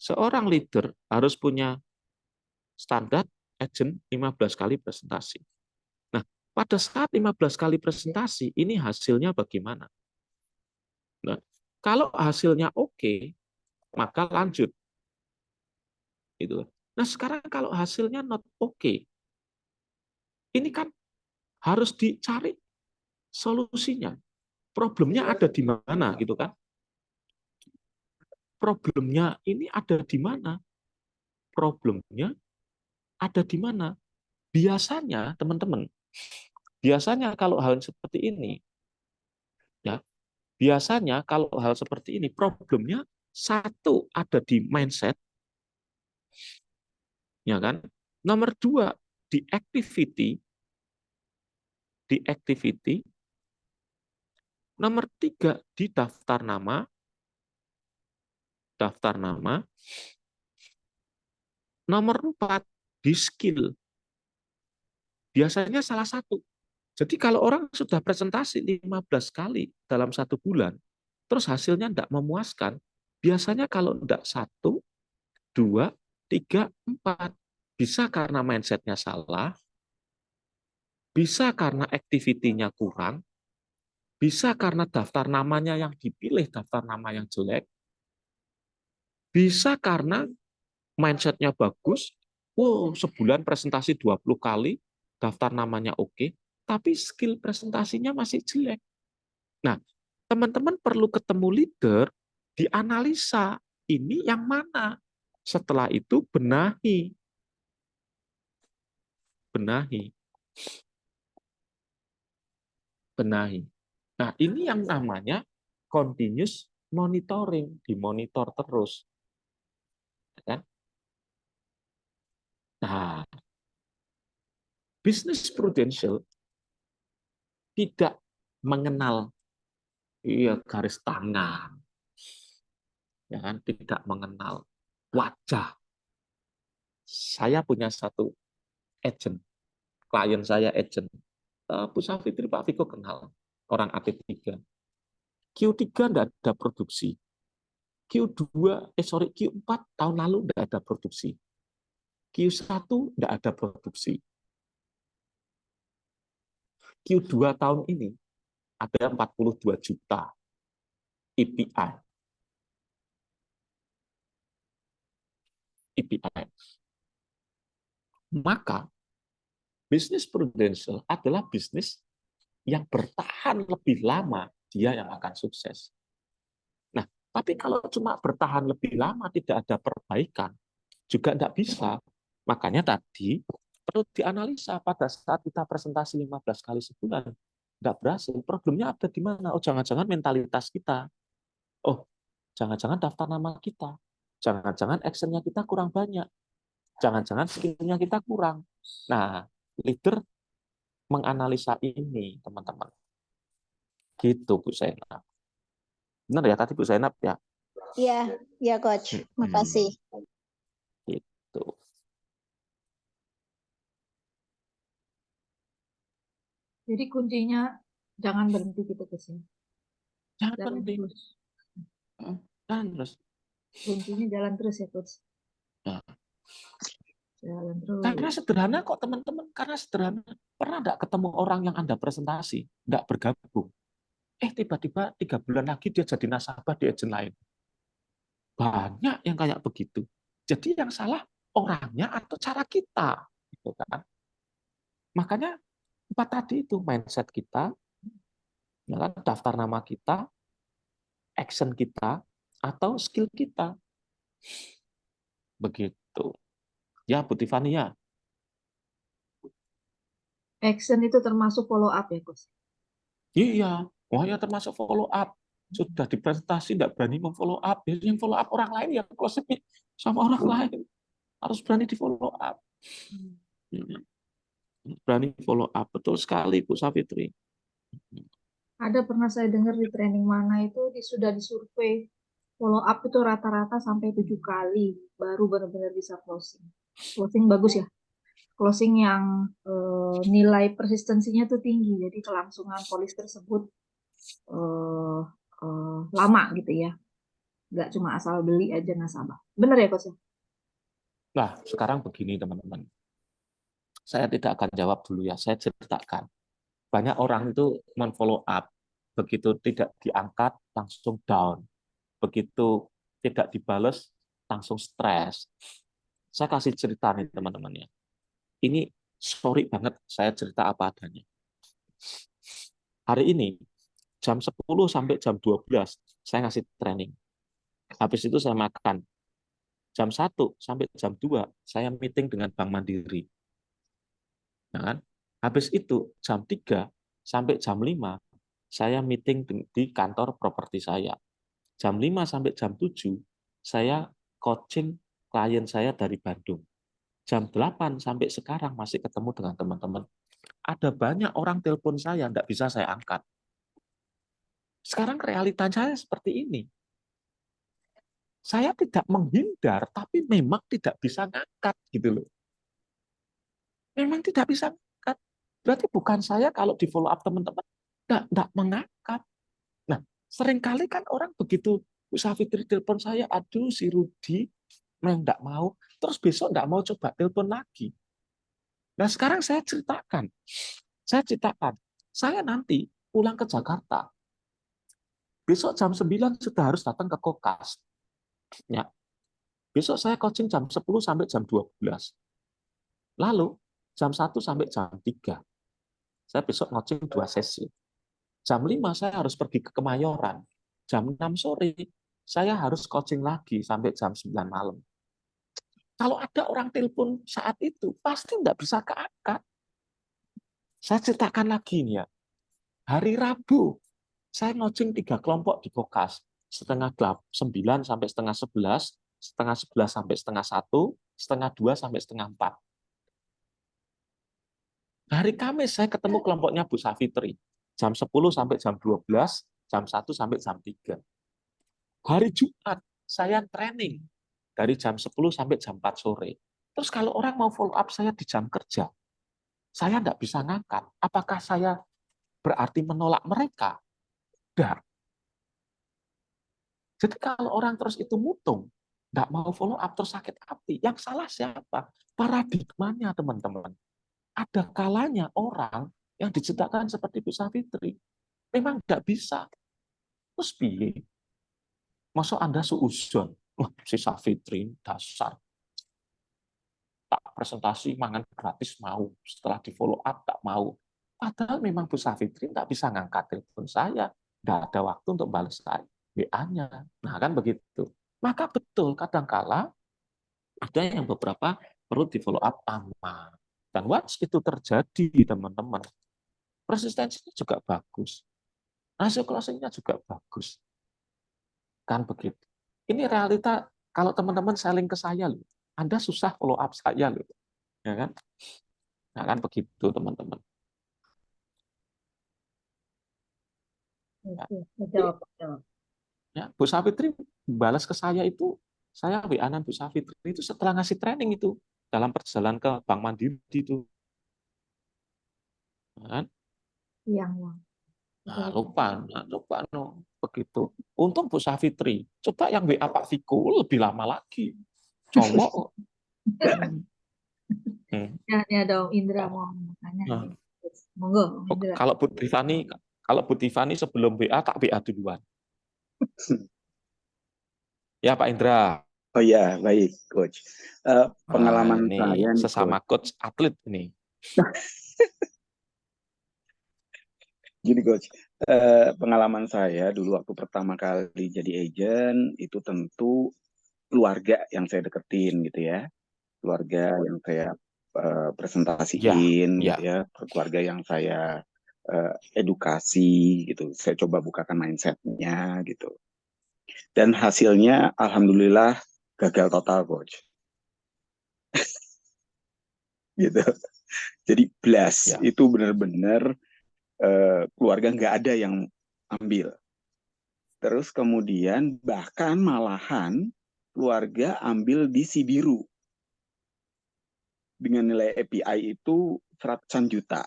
Seorang leader harus punya standar agent 15 kali presentasi. Nah, pada saat 15 kali presentasi, ini hasilnya bagaimana? Nah, kalau hasilnya oke, maka lanjut. Itu. Nah, sekarang kalau hasilnya not okay, ini kan harus dicari solusinya. Problemnya ada di mana gitu kan? Problemnya ini ada di mana? Problemnya ada di mana? Biasanya, teman-teman, biasanya kalau hal seperti ini, ya, biasanya kalau hal seperti ini, problemnya satu ada di mindset, ya kan? Nomor dua di activity, nomor tiga di daftar nama, nomor empat di skill. Biasanya salah satu. Jadi kalau orang sudah presentasi 15 kali dalam 1 bulan, terus hasilnya tidak memuaskan, biasanya kalau tidak 1, 2, 3, 4, bisa karena mindsetnya salah, bisa karena activity-nya kurang, bisa karena daftar namanya yang dipilih daftar nama yang jelek, bisa karena mindset-nya bagus, wow, sebulan presentasi 20 kali, daftar namanya oke, tapi skill presentasinya masih jelek. Nah, teman-teman perlu ketemu leader, dianalisa ini yang mana. Setelah itu benahi. Nah, ini yang namanya continuous monitoring, dimonitor terus. Kan? Nah, business prudential tidak mengenal garis tangan, ya kan? Tidak mengenal wajah. Saya punya satu agent, klien saya agent. Bu Safitri, Pak Viko kenal orang AP3. Q3 tidak ada produksi. Q4 tahun lalu tidak ada produksi. Q1 tidak ada produksi. Q2 tahun ini ada 42 juta EPI. Maka bisnis prudential adalah bisnis yang bertahan lebih lama, dia yang akan sukses. Nah, tapi kalau cuma bertahan lebih lama tidak ada perbaikan, juga tidak bisa. Makanya tadi perlu dianalisa pada saat kita presentasi 15 kali sebulan, nggak berhasil. Problemnya ada di mana? Oh, jangan-jangan mentalitas kita. Oh, jangan-jangan daftar nama kita. Jangan-jangan actionnya kita kurang banyak. Jangan-jangan skillnya kita kurang. Nah, leader menganalisa ini, teman-teman. Gitu, Bu Zainab. Benar ya tadi Bu Zainab ya? Iya, ya Coach. Makasih. Gitu. Jadi kuncinya jangan berhenti gitu Coach. Jangan Jalan berhenti. terus. Jalan terus. Kuncinya jalan terus ya Coach. Nah. Jalan terus. Karena sederhana kok teman-teman. Karena sederhana. Pernah enggak ketemu orang yang Anda presentasi, enggak bergabung? Tiba-tiba 3 bulan lagi dia jadi nasabah di agent lain. Banyak yang kayak begitu. Jadi yang salah orangnya atau cara kita. Gitu kan? Makanya 4 tadi itu mindset kita, daftar nama kita, action kita, atau skill kita. Begitu. Ya, Bu Tiffany ya. Action itu termasuk follow up ya Coach? Iya. Wah ya termasuk follow up. Sudah dipresentasi tidak berani memfollow up. Yang follow up orang lain ya close sama orang lain. Harus berani di follow up. Berani follow up. Betul sekali Bu Safitri. Ada pernah saya dengar di training mana itu sudah disurvei follow up itu rata-rata sampai 7 kali baru benar-benar bisa closing. Closing bagus ya. Closing yang nilai persistensinya tuh tinggi. Jadi kelangsungan polis tersebut lama gitu ya. Nggak cuma asal beli aja nasabah. Benar ya Coach? Nah, sekarang begini teman-teman. Saya tidak akan jawab dulu ya, saya ceritakan. Banyak orang itu men-follow up, begitu tidak diangkat langsung down. Begitu tidak dibales langsung stres. Saya kasih cerita nih teman-teman ya. Ini sorry banget saya cerita apa adanya. Hari ini jam 10 sampai jam 12 saya ngasih training. Habis itu saya makan. Jam 1 sampai jam 2 saya meeting dengan Bank Mandiri. Ya kan? Habis itu jam 3 sampai jam 5 saya meeting di kantor properti saya. Jam 5 sampai jam 7 saya coaching klien saya dari Bandung. Jam 8 sampai sekarang masih ketemu dengan teman-teman. Ada banyak orang telepon saya, tidak bisa saya angkat. Sekarang realitanya saya seperti ini. Saya tidak menghindar, tapi memang tidak bisa ngangkat gitu loh. Memang tidak bisa ngangkat. Berarti bukan saya kalau di follow up teman-teman tidak mengangkat. Nah, seringkali kan orang begitu Bu Safitri telepon saya, aduh si Rudi memang tidak mau, terus besok tidak mau coba telepon lagi. Nah, sekarang saya ceritakan, saya nanti pulang ke Jakarta, besok jam 9 sudah harus datang ke Kokas. Ya. Besok saya coaching jam 10 sampai jam 12. Lalu jam 1 sampai jam 3. Saya besok coaching 2 sesi. Jam 5 saya harus pergi ke Kemayoran. Jam 6 sore saya harus coaching lagi sampai jam 9 malam. Kalau ada orang telepon saat itu, pasti tidak bisa keangkat. Saya ceritakan lagi nih ya. Hari Rabu, saya coaching 3 kelompok di Kokas. Setengah 9 sampai setengah 11, setengah 11 sampai setengah 1, setengah 2 sampai setengah 4. Hari Kamis saya ketemu kelompoknya Bu Safitri. Jam 10 sampai jam 12, jam 1 sampai jam 3. Hari Jumat saya training dari jam 10 sampai jam 4 sore. Terus kalau orang mau follow up saya di jam kerja, saya tidak bisa ngangkat. Apakah saya berarti menolak mereka? Tidak. Jadi kalau orang terus itu mutung, tidak mau follow up, terus sakit hati, yang salah siapa? Paradigmanya, teman-teman. Ada kalanya orang yang diciptakan seperti Bu Safitri, memang tidak bisa. Terus piye? Masa Anda suuzon? Si Safitri dasar. Tak presentasi, mangan gratis mau. Setelah di follow up, tak mau. Padahal memang Bu Safitri tidak bisa ngangkat telepon saya. Tidak ada waktu untuk balas WA-nya. Nah, kan begitu. Maka betul, kadangkala ada yang beberapa perlu di follow up lama. Dan once itu terjadi, teman-teman, persistensinya juga bagus. Hasil closing-nya juga bagus. Kan begitu. Ini realita, kalau teman-teman selling ke saya, loh, Anda susah follow up saya. Loh. Ya kan? Nah, kan begitu, teman-teman. Ya, Bu Safitri balas ke saya itu, saya WA-an Bu Safitri itu setelah ngasih training itu, dalam perjalanan ke Bank Mandiri itu. Kan? Iya. Nah, lupa no. Begitu. Untung Bu Safitri, coba yang WA Pak Viko lebih lama lagi. Cowok. Ya dong, Indra mau tanya. Monggo, Indra. Kalau Bu Tiffany sebelum WA tak WA duluan. Ya Pak Indra. Oh ya, baik Coach. Pengalaman ini saya nih, sesama Coach atlet ini. Gini Coach, pengalaman saya dulu waktu pertama kali jadi agent itu tentu keluarga yang saya deketin gitu ya, keluarga yang saya presentasiin gitu ya, keluarga yang saya edukasi gitu, saya coba bukakan mindsetnya gitu, dan hasilnya alhamdulillah gagal total Coach. Gitu, jadi blast itu benar-benar keluarga nggak ada yang ambil. Terus kemudian bahkan malahan keluarga ambil di Sibiru dengan nilai API itu 100-an juta.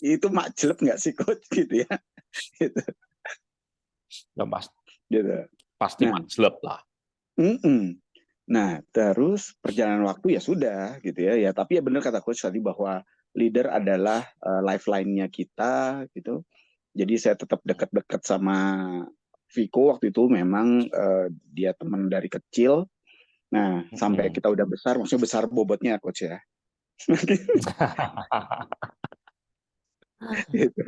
Itu makjelep nggak sih Coach gitu ya? Gitu. Ya, Mas. Gitu. Pasti makjelep lah. Nah, terus perjalanan waktu ya sudah gitu ya. Ya tapi ya benar kata Coach tadi bahwa leader adalah lifeline-nya kita gitu. Jadi saya tetap dekat-dekat sama Viko waktu itu, memang dia teman dari kecil. Nah, sampai kita udah besar, maksudnya besar bobotnya coach ya. Gitu.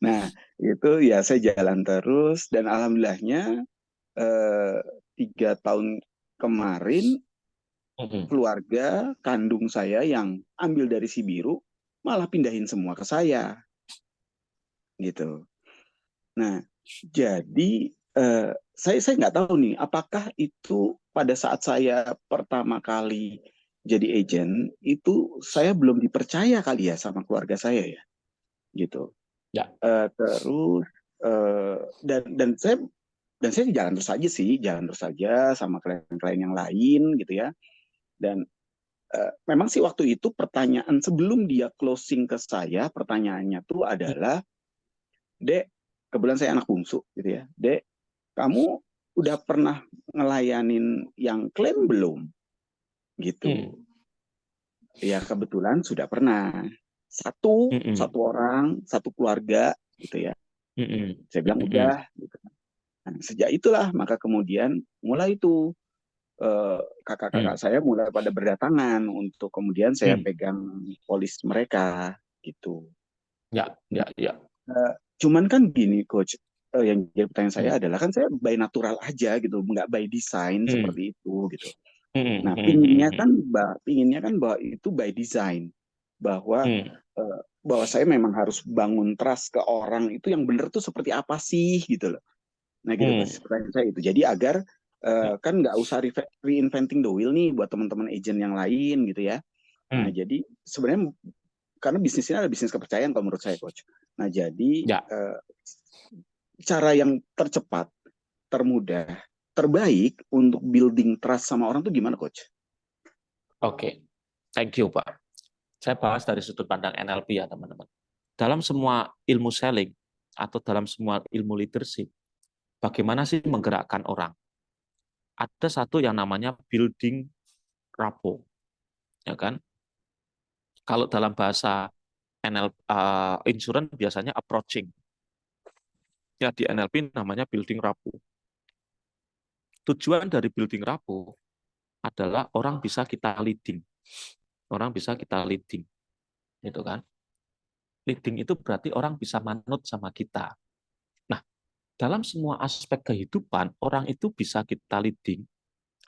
Nah, itu ya saya jalan terus dan alhamdulillahnya 3 tahun kemarin keluarga kandung saya yang ambil dari Sibiru malah pindahin semua ke saya, gitu. Nah, jadi saya nggak tahu nih, apakah itu pada saat saya pertama kali jadi agent itu saya belum dipercaya kali ya sama keluarga saya ya, gitu. Ya. Terus dan saya jalan terus aja sama klien-klien yang lain gitu ya. Dan memang sih waktu itu pertanyaan sebelum dia closing ke saya, pertanyaannya tuh adalah, Dek, kebetulan saya anak bungsu gitu ya, Dek, kamu udah pernah ngelayanin yang klaim belum? Gitu. Ya kebetulan sudah pernah. Satu orang, satu keluarga gitu ya. Saya bilang udah. Gitu. Nah, sejak itulah maka kemudian mulai itu kakak-kakak saya mulai pada berdatangan untuk kemudian saya pegang polis mereka gitu. Ya. Cuman kan gini coach, yang jadi pertanyaan saya adalah kan saya by natural aja gitu, nggak by design seperti itu gitu. Nah pinginnya kan bahwa itu by design, bahwa bahwa saya memang harus bangun trust ke orang itu yang benar tuh seperti apa sih gitu loh. Nah gitu coach, pertanyaan saya itu. Jadi agar kan nggak usah reinventing the wheel nih buat teman-teman agent yang lain gitu ya. Nah jadi sebenarnya karena bisnis ini adalah bisnis kepercayaan kalau menurut saya coach. Nah jadi cara yang tercepat, termudah, terbaik untuk building trust sama orang tuh gimana coach? Oke, thank you Pak. Saya bahas dari sudut pandang NLP ya teman-teman. Dalam semua ilmu selling atau dalam semua ilmu leadership, bagaimana sih menggerakkan orang? Ada satu yang namanya building rapport, ya kan? Kalau dalam bahasa insurance biasanya approaching. Ya di NLP namanya building rapport. Tujuan dari building rapport adalah orang bisa kita leading. Orang bisa kita leading. Gitu kan? Leading itu berarti orang bisa manut sama kita. Nah, dalam semua aspek kehidupan, orang itu bisa kita leading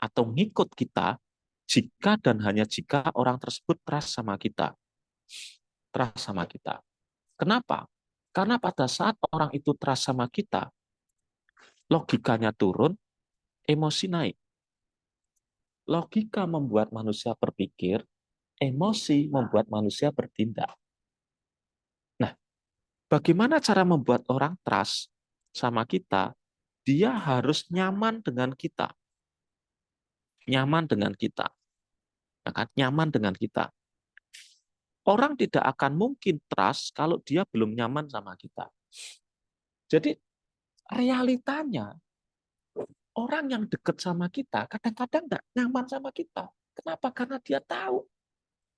atau ngikut kita jika dan hanya jika orang tersebut trust sama kita. Trust sama kita. Kenapa? Karena pada saat orang itu trust sama kita, logikanya turun, emosi naik. Logika membuat manusia berpikir, emosi membuat manusia bertindak. Nah, bagaimana cara membuat orang trust sama kita? Dia harus nyaman dengan kita. Nyaman dengan kita. Ya kan? Nyaman dengan kita. Orang tidak akan mungkin trust kalau dia belum nyaman sama kita. Jadi realitanya orang yang dekat sama kita kadang-kadang nggak nyaman sama kita. Kenapa? Karena dia tahu.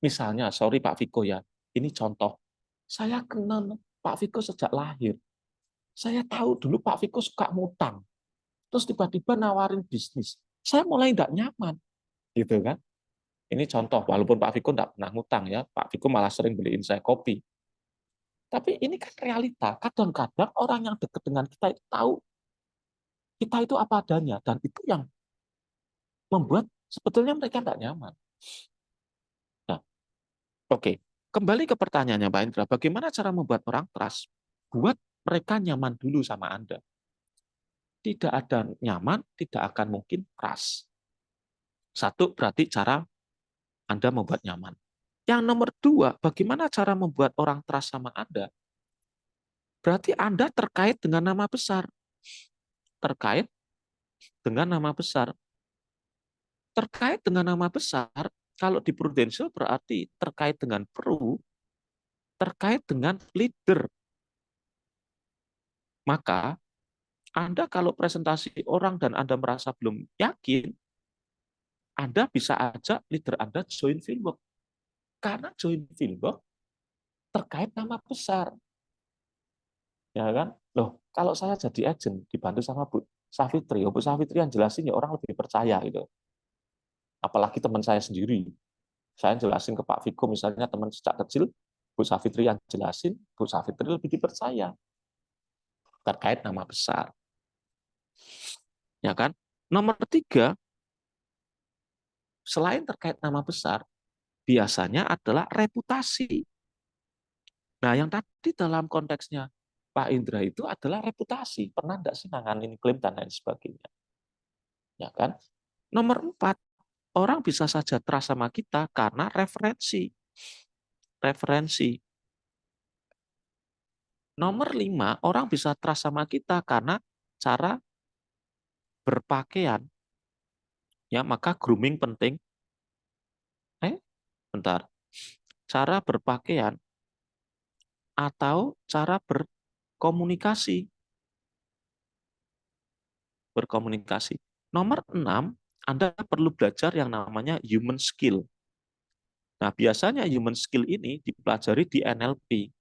Misalnya, sorry Pak Viko ya, ini contoh. Saya kenal Pak Viko sejak lahir. Saya tahu dulu Pak Viko suka ngutang. Terus tiba-tiba nawarin bisnis. Saya mulai nggak nyaman. Gitu kan? Ini contoh, walaupun Pak Viko nggak pernah ngutang ya, Pak Viko malah sering beliin saya kopi. Tapi ini kan realita. Kadang-kadang orang yang dekat dengan kita itu tahu kita itu apa adanya, dan itu yang membuat sebetulnya mereka nggak nyaman. Nah, oke. Kembali ke pertanyaannya Mbak Indra, bagaimana cara membuat orang trust? Buat mereka nyaman dulu sama Anda. Tidak ada nyaman, tidak akan mungkin trust. Satu, berarti cara Anda membuat nyaman. Yang nomor dua, bagaimana cara membuat orang trust sama Anda? Berarti Anda terkait dengan nama besar. Terkait dengan nama besar. Terkait dengan nama besar, kalau di Prudential berarti terkait dengan Pru, terkait dengan leader. Maka, Anda kalau presentasi orang dan Anda merasa belum yakin, Anda bisa ajak leader Anda join fieldwork. Karena join fieldwork terkait nama besar. Ya kan? Loh, kalau saya jadi agent dibantu sama Bu Safitri, Bu Safitri yang jelasin ya orang lebih percaya gitu. apalagi teman saya sendiri. Saya jelasin ke Pak Viko, misalnya teman sejak kecil, Bu Safitri yang jelasin, Bu Safitri lebih dipercaya terkait nama besar. Ya kan? Nomor 3, selain terkait nama besar, biasanya adalah reputasi. Nah, yang tadi dalam konteksnya Pak Indra itu adalah reputasi. Pernah enggak sih nanganin klaim dan lain sebagainya? Ya kan? Nomor 4, orang bisa saja trust sama kita karena referensi. Referensi. Nomor 5, orang bisa trust sama kita karena cara berpakaian. Ya, maka grooming penting. Bentar. Cara berpakaian atau cara berkomunikasi. Berkomunikasi. Nomor 6, Anda perlu belajar yang namanya human skill. Nah, biasanya human skill ini dipelajari di NLP.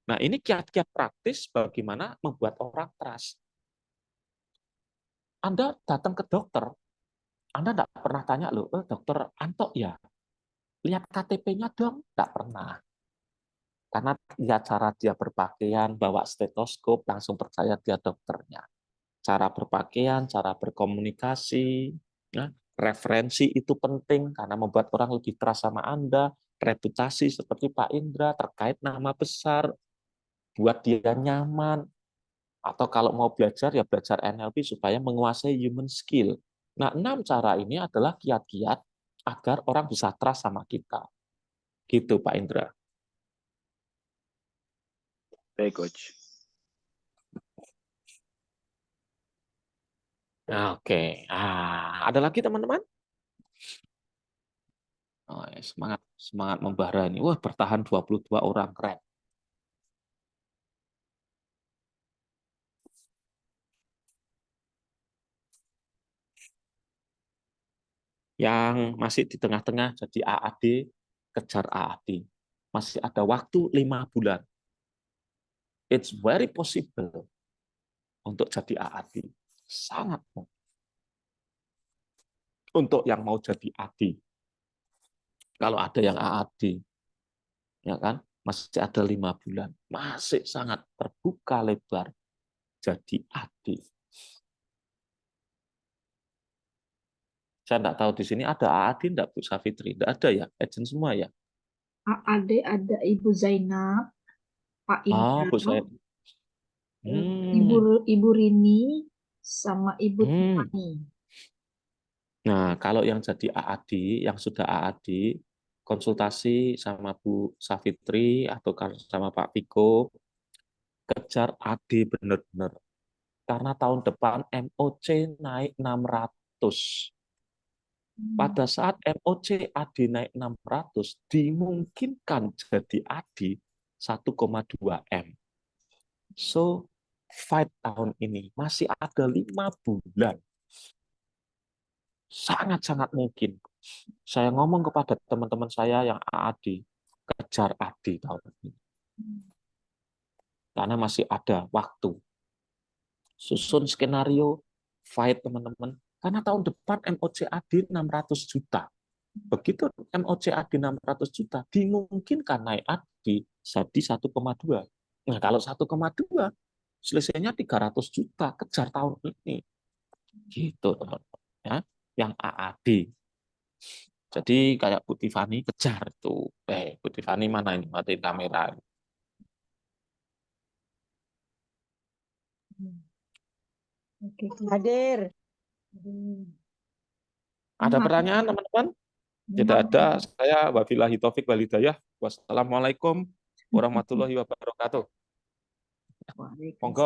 Nah, ini kiat-kiat praktis bagaimana membuat orang trust. Anda datang ke dokter, Anda tidak pernah tanya, loh, dokter Anto ya, lihat KTP-nya dong. Tidak pernah. Karena lihat cara dia berpakaian, bawa stetoskop, langsung percaya dia dokternya. Cara berpakaian, cara berkomunikasi, ya, referensi itu penting karena membuat orang lebih trust sama Anda. Reputasi seperti Pak Indra terkait nama besar, buat dia nyaman. Atau kalau mau belajar, ya belajar NLP supaya menguasai human skill. Nah, 6 cara ini adalah kiat-kiat agar orang bisa trust sama kita. Gitu, Pak Indra. Baik, Coach. Oke. Ada lagi teman-teman? Oh, semangat membara ini. Wah, bertahan 22 orang, keren. Yang masih di tengah-tengah jadi AAD, kejar AAD. Masih ada waktu 5 bulan. It's very possible untuk jadi AAD. Sangat mungkin. Untuk yang mau jadi AD. Kalau ada yang AAD, ya kan, masih ada 5 bulan. Masih sangat terbuka lebar jadi AD. Saya enggak tahu di sini ada AAD enggak, Bu Safitri? Enggak ada ya? Agent semua ya? AAD ada Ibu Zainab, Pak Indra, Bu saya. Ibu Rini, sama Ibu Tiffany. Nah, kalau yang jadi AAD, yang sudah AAD, konsultasi sama Bu Safitri atau sama Pak Viko, kejar AD benar-benar. Karena tahun depan MOC naik 600. Pada saat MOC AD naik 600, dimungkinkan jadi AD 1,2 M. So, fight tahun ini masih ada 5 bulan. Sangat-sangat mungkin. Saya ngomong kepada teman-teman saya yang AAD, kejar AD tahun ini. Karena masih ada waktu. Susun skenario, fight teman-teman. Karena tahun depan MOC AD 600 juta. Begitu MOC AD 600 juta, dimungkinkan naik AD jadi 1,2. Nah, kalau 1,2, selesainya 300 juta, kejar tahun ini. Gitu, teman-teman. Ya, yang AAD. Jadi kayak Bu Tiffany kejar itu. Bu Tiffany mana ini? Matiin kamera. Hadir. Ada pertanyaan, teman-teman? Tidak ada. Saya wabillahi taufik wal hidayah. Wassalamualaikum warahmatullahi wabarakatuh. Monggo.